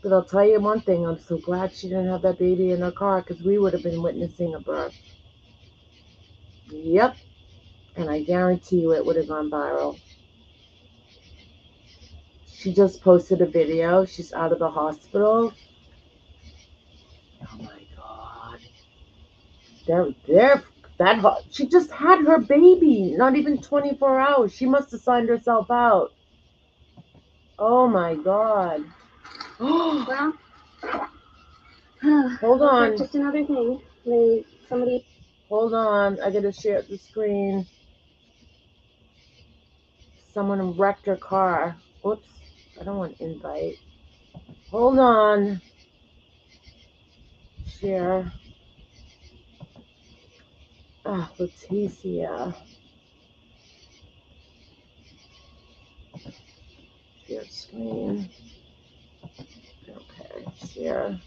But I'll tell you one thing, I'm so glad she didn't have that baby in her car because we would have been witnessing a birth. Yep. And I guarantee you it would have gone viral. She just posted a video. She's out of the hospital. Oh my God. She just had her baby, not even 24 hours. She must have signed herself out. Oh my God. Well, Hold looks on. like just another thing. Somebody. Hold on. I gotta share the screen. Someone wrecked her car. Whoops. I don't want invite. Hold on. Share. Letecia. Share screen. Okay, share.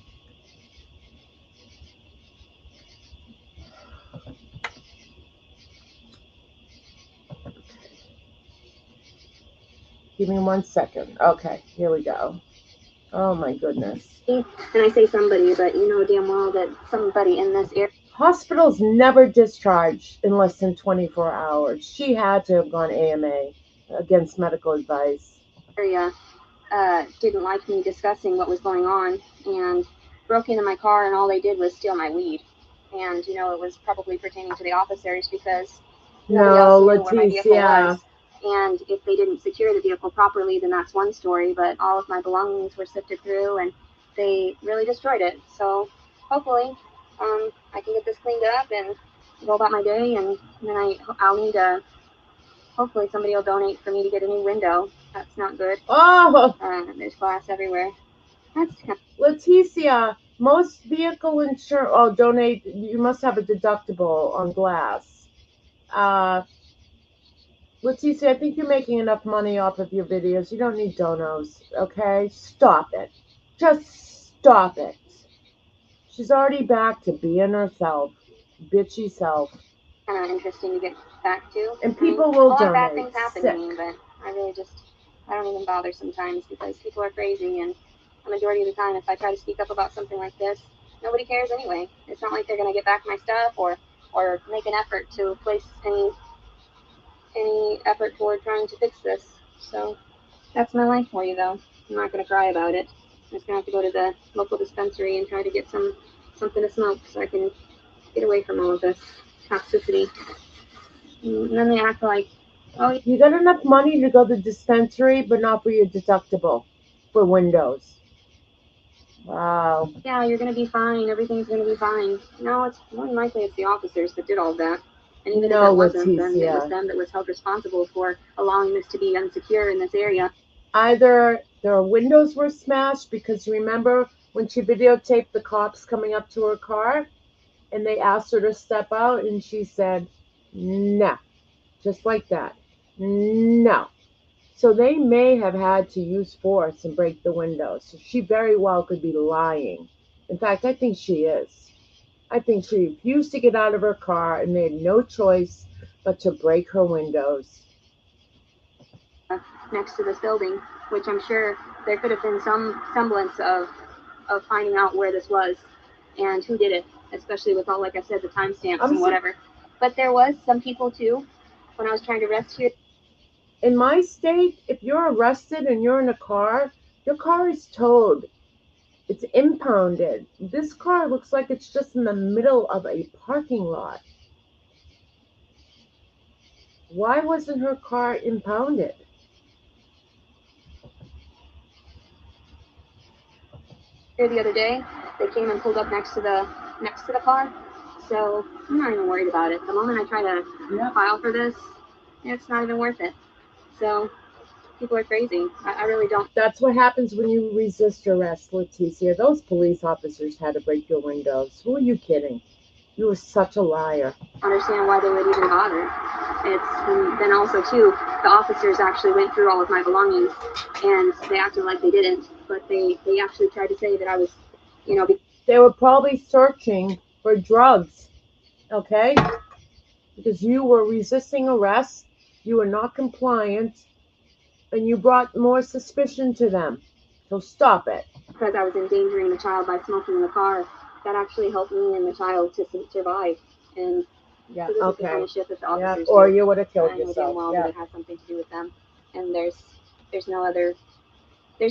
Give me 1 second. Okay, here we go. Oh my goodness. And I say somebody, but you know damn well that somebody in this Hospitals never discharge in less than 24 hours. She had to have gone AMA, against medical advice. area didn't like me discussing what was going on and broke into my car, and all they did was steal my weed. And you know, it was probably pertaining to the officers because nobody else knew where my vehicle was. And if they didn't secure the vehicle properly, then that's one story. But all of my belongings were sifted through, and they really destroyed it. So hopefully, I can get this cleaned up and go about my day, and then I'll need to. Hopefully, somebody will donate for me to get a new window. That's not good. Oh, There's glass everywhere. That's Letecia, most vehicle insurance. Oh, donate. You must have a deductible on glass. Letecia, I think you're making enough money off of your videos. You don't need donos, okay? Stop it. Just stop it. She's already back to being herself, bitchy self. kind of interesting to get back to. And people will a lot of donate. bad things happen to me, but I don't even bother sometimes because people are crazy, and the majority of the time, if I try to speak up about something like this, nobody cares anyway. It's not like they're going to get back my stuff or make an effort to place any effort toward trying to fix this. So that's my life for you, though. I'm not going to cry about it. I'm just going to have to go to the local dispensary and try to get something to smoke so I can get away from all of this toxicity. And then they act like, oh, You got enough money to go to the dispensary, but not for your deductible for windows. Wow. yeah, you're going to be fine. Everything's going to be fine. No, it's more than likely it's the officers that did all that. And even if it wasn't, then it was them that was held responsible for allowing this to be unsecure in this area. Either their windows were smashed, because remember when she videotaped the cops coming up to her car and they asked her to step out and she said, no, just like that. No. So they may have had to use force and break the windows. So she very well could be lying. In fact, I think she is. I think she refused to get out of her car and they had no choice but to break her windows. Next to this building, which I'm sure there could have been some semblance of finding out where this was and who did it, especially with all, like I said, the timestamps and whatever. But there was some people too, when I was trying to rescue. In my state, if you're arrested and you're in a car, your car is towed. It's impounded. This car looks like it's just in the middle of a parking lot. Why wasn't her car impounded? Here the other day, they came and pulled up next to the car, so I'm not even worried about it. The moment I try to file for this, it's not even worth it. So people are crazy. I really don't. That's what happens when you resist arrest, Letecia. Those police officers had to break your windows. Who are you kidding? You were such a liar. Understand why they would even bother. And then also too, the officers actually went through all of my belongings, and they acted like they didn't, but they actually tried to say that I was, They were probably searching for drugs, okay? Because you were resisting arrest, you were not compliant, and you brought more suspicion to them. So stop it. Because I was endangering the child by smoking in the car, that actually helped me and the child to survive. And yeah, this is the kind of shit that the officers or do. you would have killed I know yourself. damn well that it has something to do with them. And there's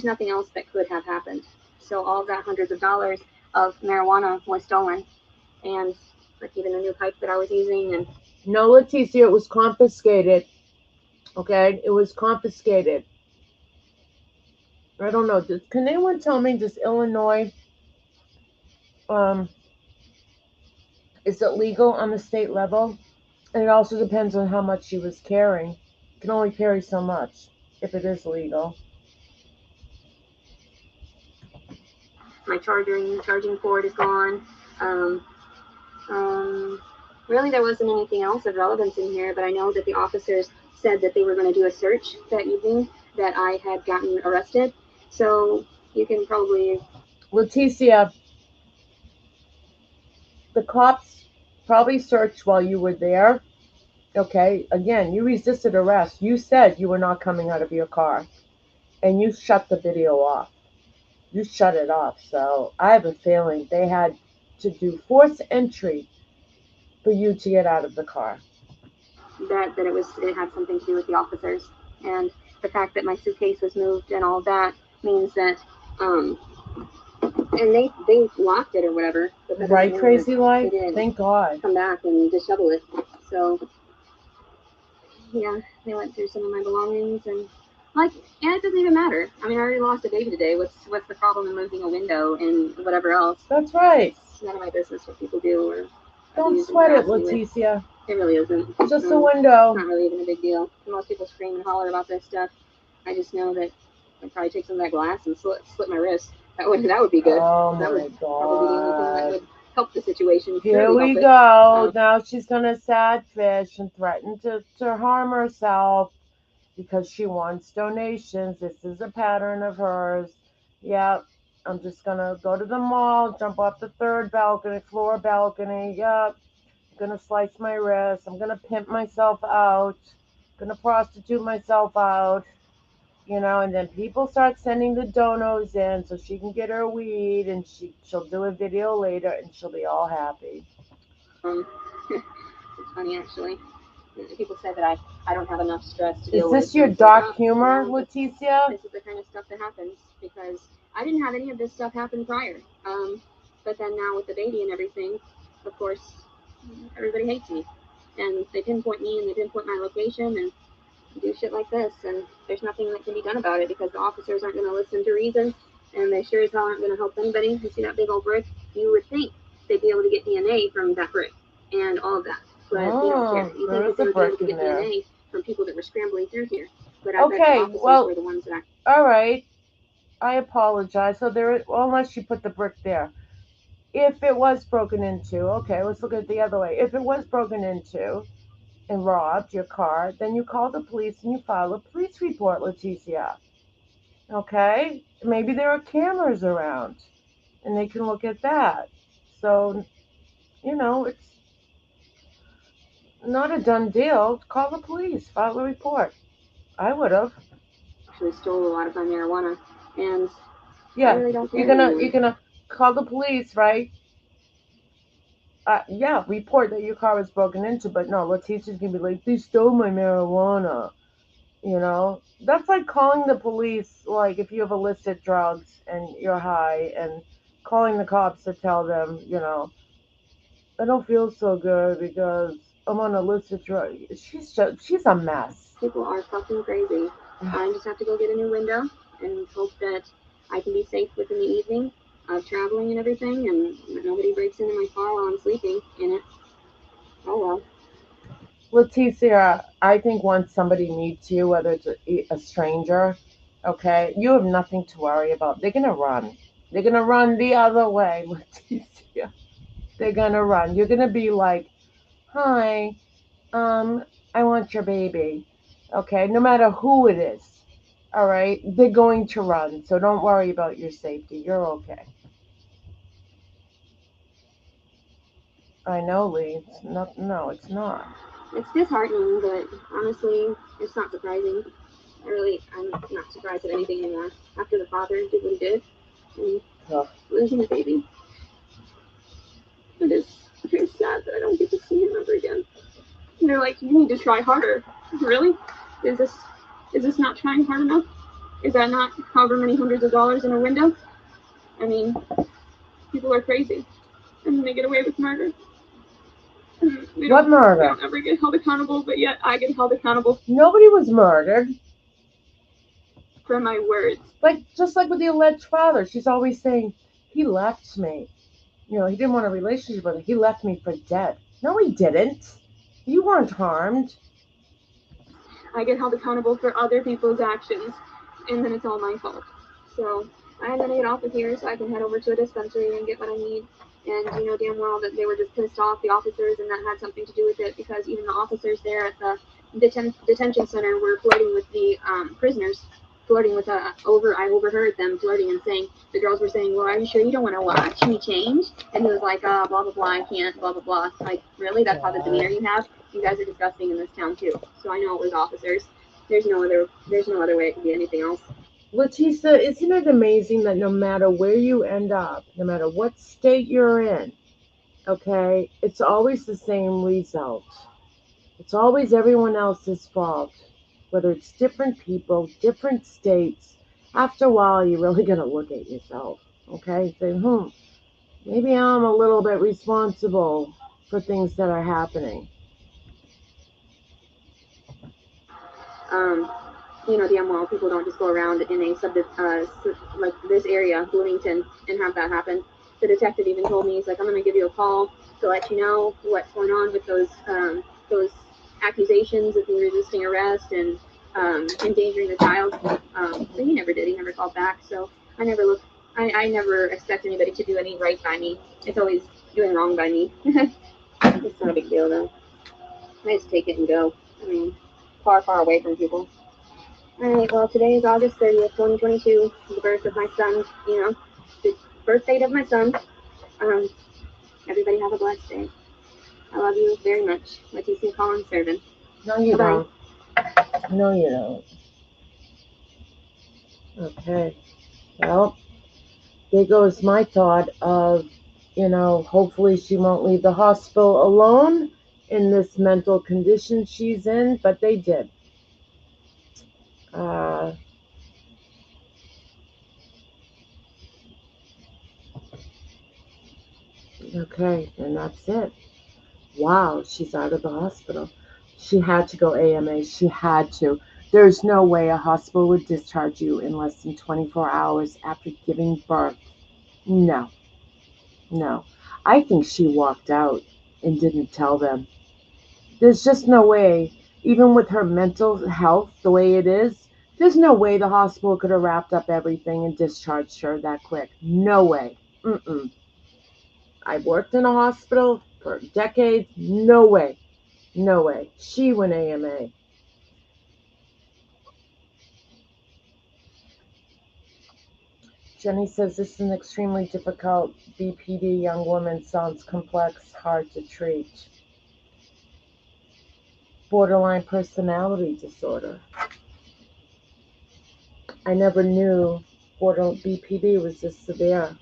nothing else that could have happened. So all that hundreds of dollars of marijuana was stolen, and like even the new pipe that I was using. And No, Letecia, it was confiscated. Okay, it was confiscated. I don't know. Can anyone tell me, does Illinois, is it legal on the state level? And it also depends on how much she was carrying. You can only carry so much if it is legal. my charging cord is gone. Really, there wasn't anything else of relevance in here, but I know that the officers said that they were going to do a search that evening that I had gotten arrested. So you can probably... Letecia, the cops probably searched while you were there. Okay, again, you resisted arrest. You said you were not coming out of your car, and you shut the video off. You shut it off. So I have a feeling they had to do forced entry for you to get out of the car. That it had something to do with the officers, and the fact that my suitcase was moved and all that means that and they locked it or whatever. Right, Crazy Life? Thank God. Come back and dishevel it. So yeah, they went through some of my belongings and it doesn't even matter. I mean, I already lost a baby today. What's the problem in moving a window and whatever else? That's right. It's none of my business what people do or don't sweat it, Letecia. It really isn't. It's just a window. It's not really even a big deal. Most people scream and holler about this stuff. I just know that I'd probably take some of that glass and slit my wrist. That would be good. Oh that my would God. Probably be the only thing that would help the situation. Here we go. Now she's gonna sad fish and threaten to harm herself because she wants donations. This is a pattern of hers. Yep. I'm just gonna go to the mall, jump off the third floor balcony. Yep. I'm gonna slice my wrist. I'm gonna pimp myself out. I'm gonna prostitute myself out. You know, and then people start sending the donos in so she can get her weed, and she'll do a video later and she'll be all happy. It's funny actually. People say that I don't have enough stress to deal with. Is this your dark humor, Letecia? This is the kind of stuff that happens because I didn't have any of this stuff happen prior. But then now with the baby and everything, of course, everybody hates me. And they pinpoint me and they pinpoint my location and do shit like this. And there's nothing that can be done about it because the officers aren't going to listen to reason. And they sure as hell aren't going to help anybody. You see that big old brick? You would think they'd be able to get DNA from that brick and all of that. But they don't care. You think that they would be able to get DNA from people that were scrambling through here. But I bet the officers were the ones that all right. I apologize. So unless you put the brick there. If it was broken into, okay, let's look at it the other way. If it was broken into and robbed your car, then you call the police and you file a police report, Letecia. Okay? Maybe there are cameras around and they can look at that. So, it's not a done deal. Call the police, file a report. I would have. Actually stole a lot of my marijuana, and yeah, I really don't care you're gonna call the police, right? Yeah, report that your car was broken into, but no, Letecia's gonna be like, they stole my marijuana. That's like calling the police, like if you have illicit drugs and you're high, and calling the cops to tell them, I don't feel so good because I'm on illicit drugs. She's a mess. People are fucking crazy. I just have to go get a new window and hope that I can be safe within the evening of traveling and everything, and nobody breaks into my car while I'm sleeping in it. Oh well. Letecia, I think once somebody meets you, whether it's a stranger, okay, you have nothing to worry about. They're gonna run. They're gonna run the other way, Letecia. They're gonna run. You're gonna be like, hi, I want your baby. Okay, no matter who it is. All right, they're going to run, so don't worry about your safety. You're okay. I know, Lee. No, it's not. It's disheartening, but honestly, it's not surprising. I'm not surprised at anything anymore. After the father did what he did, and losing the baby, it is very sad that I don't get to see him ever again. And they're like, you need to try harder. Really? Is this not trying hard enough? Is that not however many hundreds of dollars in a window? I mean, people are crazy, and they get away with murder. What murder? They don't ever get held accountable, but yet I get held accountable Nobody was murdered. for my words. Like, just like with the alleged father, she's always saying, he left me. You know, he didn't want a relationship with her. He left me for dead. No, he didn't. You weren't harmed. I get held accountable for other people's actions, and then it's all my fault. So I'm gonna get off of here so I can head over to a dispensary and get what I need. And you know damn well that they were just pissed off, the officers, and that had something to do with it, because even the officers there at the detention center were flirting with the prisoners, flirting with I overheard them flirting and saying, the girls were saying, well, are you sure you don't want to watch me change? And he was like, blah blah blah, I can't, blah blah blah. Like, really? That's how the demeanor you have? You guys are disgusting in this town too. So I know it was officers. There's no other way it could be anything else. Letecia, isn't it amazing that no matter where you end up, no matter what state you're in, okay, it's always the same result. It's always everyone else's fault. Whether it's different people, different states, after a while you're really going to look at yourself, okay? Say, maybe I'm a little bit responsible for things that are happening. You know damn well people don't just go around in a like this area, Bloomington, and have that happen. The detective even told me, he's like, I'm gonna give you a call to let you know what's going on with those accusations of me resisting arrest and endangering the child. So he never did. He never called back. So I never expect anybody to do any right by me. It's always doing wrong by me. It's not a big deal though. I just take it and go. I mean, far away from people. Alright, well, today is August 30th, 2022, the birth of my son, you know, the birth date of my son. Everybody have a blessed day. I love you very much. Letecia Collins Servin. No, you Bye-bye. don't. No, you don't. Okay. Well, there goes my thought of, you know, hopefully she won't leave the hospital alone in this mental condition she's in, but they did. Okay, and that's it. Wow, she's out of the hospital. She had to go AMA. She had to. There's no way a hospital would discharge you in less than 24 hours after giving birth. No. I think she walked out and didn't tell them. There's just no way, even with her mental health the way it is, there's no way the hospital could have wrapped up everything and discharged her that quick. No way. I've worked in a hospital for decades. No way. She went AMA. Jenny says this is an extremely difficult BPD young woman. Sounds complex, hard to treat. Borderline personality disorder. I never knew BPD was this severe.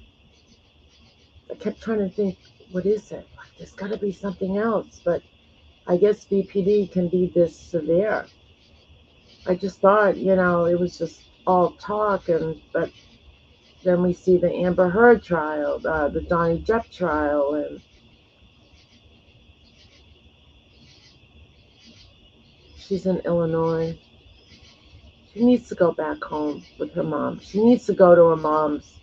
I kept trying to think, what is it? Like, there's got to be something else, but I guess BPD can be this severe. I just thought, you know, it was just all talk, but then we see the Amber Heard trial, the Johnny Depp trial, and she's in Illinois. She needs to go back home with her mom. She needs to go to her mom's.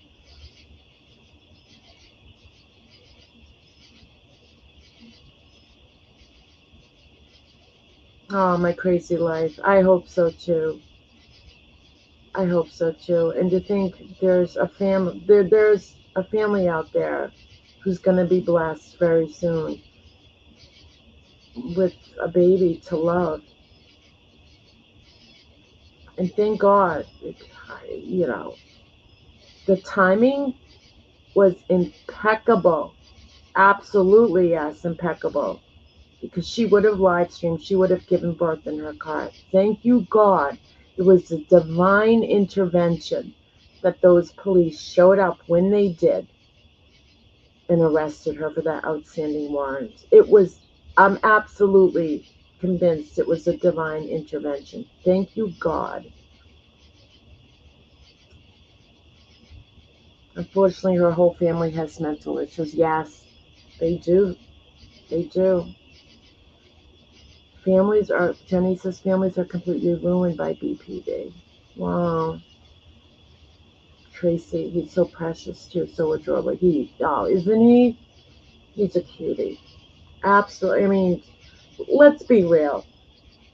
Oh, my crazy life. I hope so too. And to think there's a family out there who's going to be blessed very soon with a baby to love. And thank God, you know, the timing was impeccable. Absolutely, yes, impeccable. Because she would have live streamed, she would have given birth in her car. Thank you, God. It was a divine intervention that those police showed up when they did and arrested her for that outstanding warrant. I'm absolutely convinced it was a divine intervention. Thank you, God. Unfortunately, her whole family has mental issues. Yes, they do. Jenny says families are completely ruined by BPD. Wow. Tracy, he's so precious too, so adorable. Isn't he? He's a cutie. Absolutely. I mean, let's be real.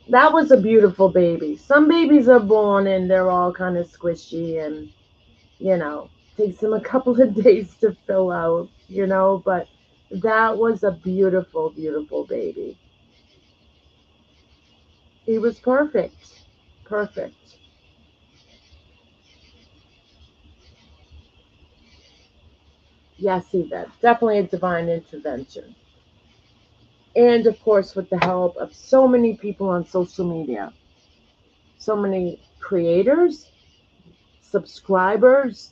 That was a beautiful baby. Some babies are born and they're all kind of squishy and, takes them a couple of days to fill out, but that was a beautiful, beautiful baby. He was perfect. Perfect. Yes, Yvette. Definitely a divine intervention. And of course, with the help of so many people on social media, so many creators, subscribers,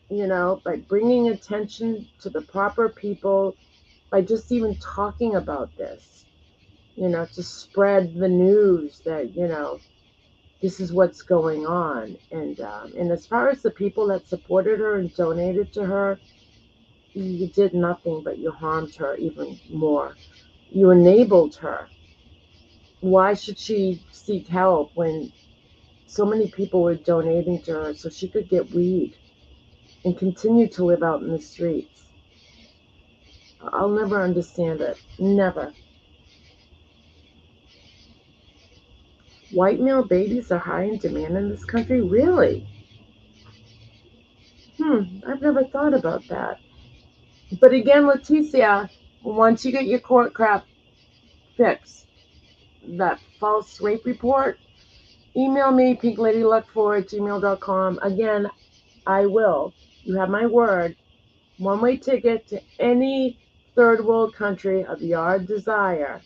by bringing attention to the proper people, by just even talking about this, to spread the news that, this is what's going on. And as far as the people that supported her and donated to her, you did nothing but you harmed her even more. You enabled her. Why should she seek help when so many people were donating to her so she could get weed and continue to live out in the streets? I'll never understand it. Never. White male babies are high in demand in this country? Really? I've never thought about that. But again, Letecia, once you get your court crap fixed, that false rape report, email me, pinkladylux4@gmail.com. Again, I will. You have my word. One-way ticket to any third world country of your desire,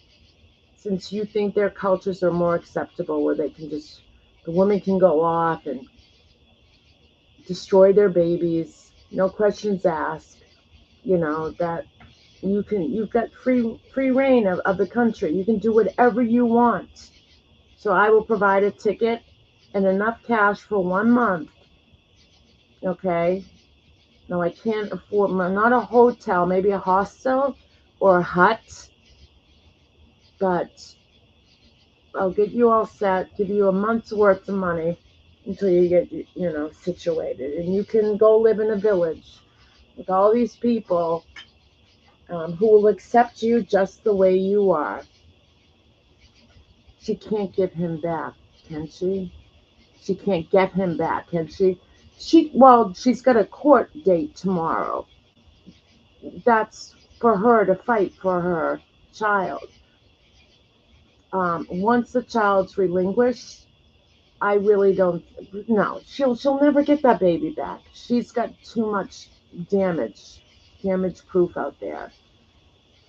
since you think their cultures are more acceptable where the women can go off and destroy their babies, no questions asked, that you've got free reign of the country. You can do whatever you want. So I will provide a ticket and enough cash for 1 month. Okay? No, I can't afford, not a hotel, maybe a hostel or a hut, but I'll get you all set, give you a month's worth of money until you get, situated. And you can go live in a village with all these people who will accept you just the way you are. She can't give him back, can she? She can't get him back, can she? She's got a court date tomorrow. That's for her to fight for her child. Once the child's relinquished, I really don't. No, she'll never get that baby back. She's got too much damage proof out there.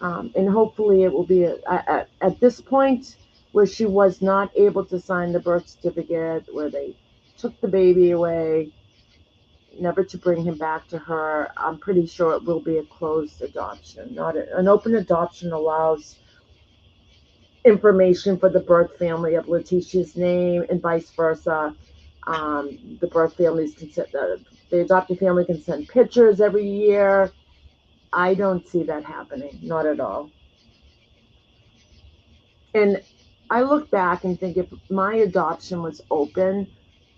And hopefully it will be at this point where she was not able to sign the birth certificate, where they took the baby away, never to bring him back to her. I'm pretty sure it will be a closed adoption. Not an open adoption allows information for the birth family of Letecia's name and vice versa. The birth families the adopted family can send pictures every year. I don't see that happening, not at all. And I look back and think if my adoption was open,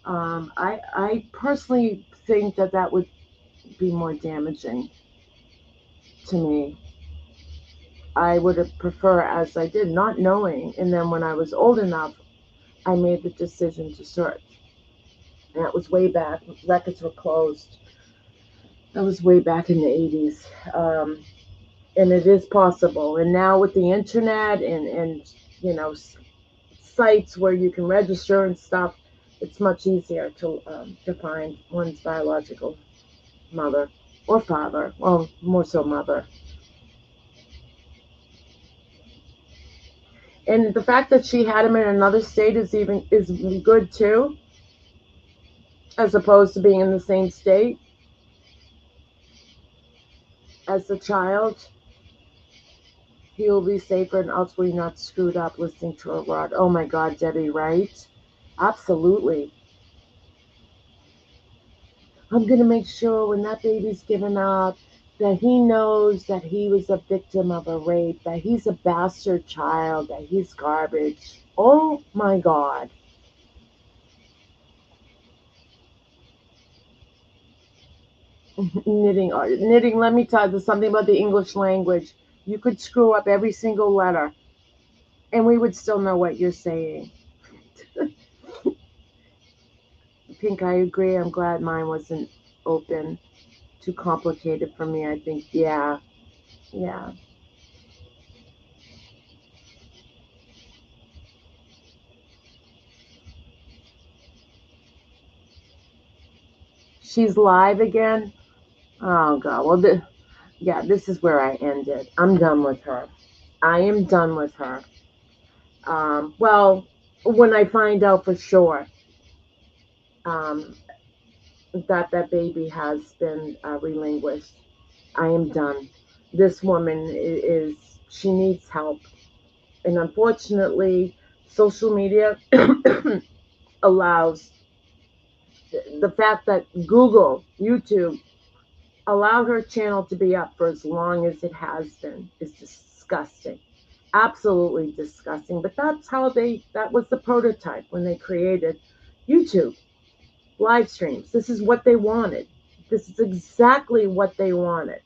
I personally think that would be more damaging to me. I would have preferred as I did, not knowing. And then when I was old enough, I made the decision to search. And that was way back. Records were closed. That was way back in the 80s. And it is possible. And now with the internet and sites where you can register and stuff, it's much easier to find one's biological mother or father. Well, more so mother. And the fact that she had him in another state is good too, as opposed to being in the same state as the child. He will be safer and ultimately not screwed up listening to a rod. Oh my God, Debbie, right? Absolutely. I'm going to make sure when that baby's given up that he knows that he was a victim of a rape, that he's a bastard child, that he's garbage. Oh my God. Knitting, let me tell you something about the English language. You could screw up every single letter, and we would still know what you're saying. Pink, I agree. I'm glad mine wasn't open. Too complicated for me, I think. Yeah. Yeah. She's live again? Oh, God. Well, yeah, this is where I ended. I'm done with her. I am done with her. Well, when I find out for sure um, that baby has been relinquished, I am done. This woman she needs help. And unfortunately, social media allows the fact that Google, YouTube, allowed her channel to be up for as long as it has been is disgusting. Absolutely disgusting. But that was the prototype when they created YouTube live streams. This is what they wanted. This is exactly what they wanted.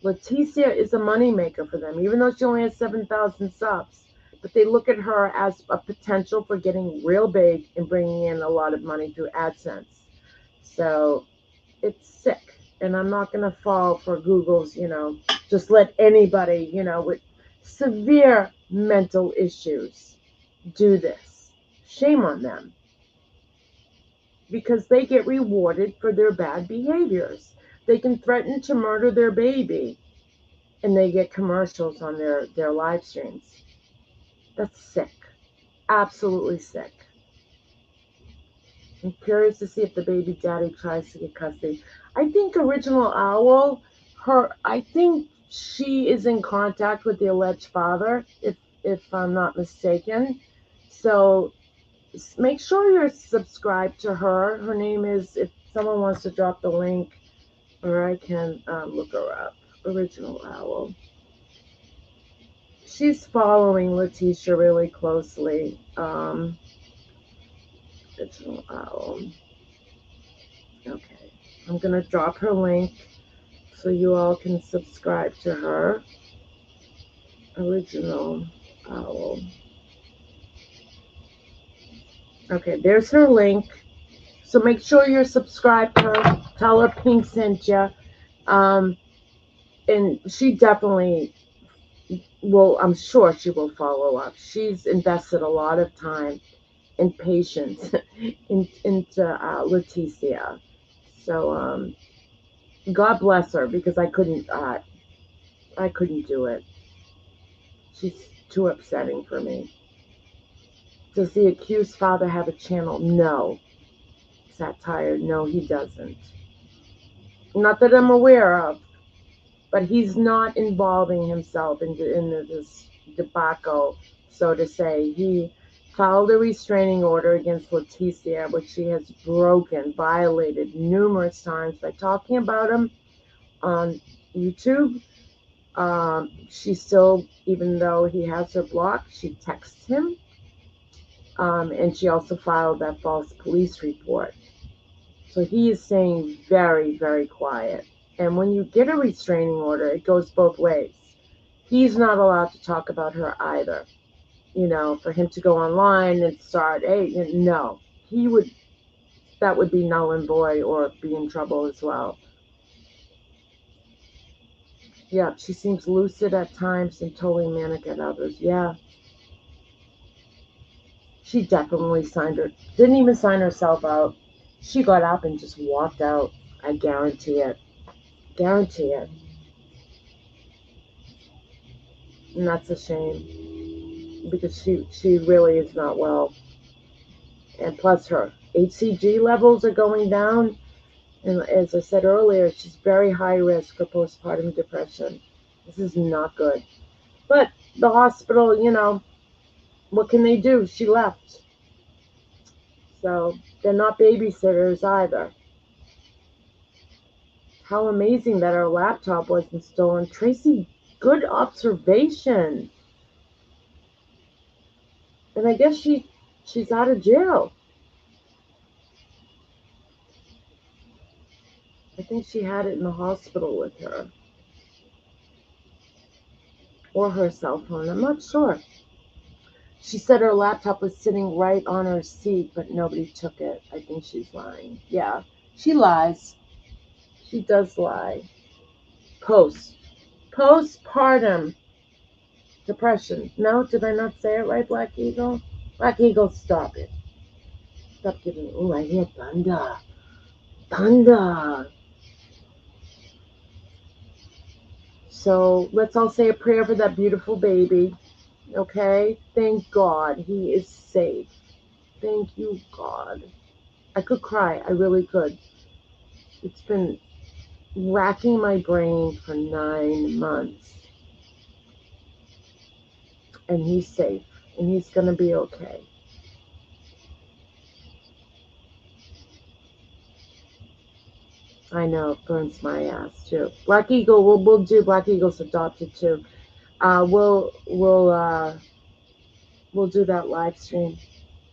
Letecia is a moneymaker for them, even though she only has 7,000 subs. But they look at her as a potential for getting real big and bringing in a lot of money through AdSense. So it's sick. And I'm not going to fall for Google's, just let anybody, with severe mental issues do this. Shame on them. Because they get rewarded for their bad behaviors. They can threaten to murder their baby and they get commercials on their live streams. That's sick. Absolutely sick. I'm curious to see if the baby daddy tries to get custody. I think Original Owl, I think she is in contact with the alleged father, if I'm not mistaken. So make sure you're subscribed to her. Her name is, if someone wants to drop the link, or I can look her up, Original Owl. She's following Letecia really closely. Original Owl. Okay. I'm going to drop her link so you all can subscribe to her. Original Owl. Okay, there's her link. So make sure you're subscribed to her. Tell her Pink sent you. And she definitely will, I'm sure she will follow up. She's invested a lot of time and patience into Letecia. So God bless her, because I couldn't do it. She's too upsetting for me. Does the accused father have a channel? No. Satire? No, he doesn't. Not that I'm aware of, but he's not involving himself in this debacle, so to say. He filed a restraining order against Letecia, which she has violated numerous times by talking about him on YouTube. She still, even though he has her blocked, she texts him. And she also filed that false police report. So he is staying very, very quiet. And when you get a restraining order, it goes both ways. He's not allowed to talk about her either. For him to go online and start, hey, no. That would be null and void or be in trouble as well. Yeah, she seems lucid at times and totally manic at others. Yeah. She definitely didn't even sign herself out. She got up and just walked out. I guarantee it. Guarantee it. And that's a shame, because she really is not well. And plus her HCG levels are going down. And as I said earlier, she's very high risk for postpartum depression. This is not good. But the hospital, what can they do? She left. So they're not babysitters either. How amazing that our laptop wasn't stolen. Tracy, good observation. And I guess she's out of jail. I think she had it in the hospital with her. Or her cell phone. I'm not sure. She said her laptop was sitting right on her seat, but nobody took it. I think she's lying. Yeah, she lies. She does lie. Postpartum depression. No, did I not say it right, Black Eagle? Black Eagle, stop it. Stop giving. Oh, I hear thunder. Thunder. So let's all say a prayer for that beautiful baby. Okay? Thank God he is safe. Thank you, God. I could cry. I really could. It's been racking my brain for 9 months. And he's safe. And he's going to be okay. I know, it burns my ass too. Black Eagle, we'll do Black Eagle's adopted too. We'll do that live stream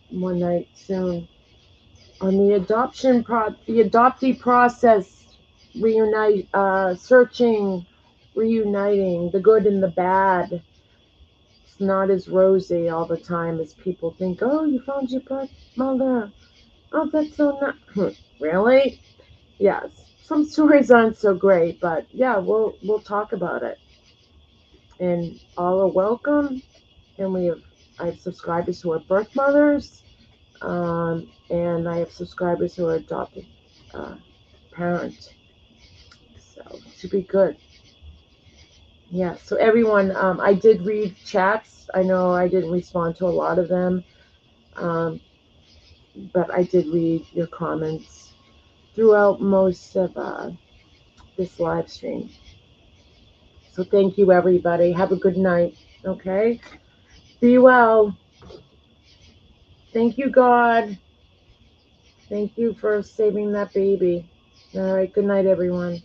one night soon on the the adoptee process, searching, reuniting, the good and the bad. It's not as rosy all the time as people think. Oh, you found your birth mother. Oh, that's so nice. Really? Yes. Some stories aren't so great, but yeah, we'll talk about it. And all are welcome. And I have subscribers who are birth mothers, and I have subscribers who are adopted parents. So it should be good. Yeah. So everyone, I did read chats. I know I didn't respond to a lot of them, but I did read your comments throughout most of this live stream. So thank you, everybody. Have a good night. Okay? Be well. Thank you, God. Thank you for saving that baby. All right. Good night, everyone.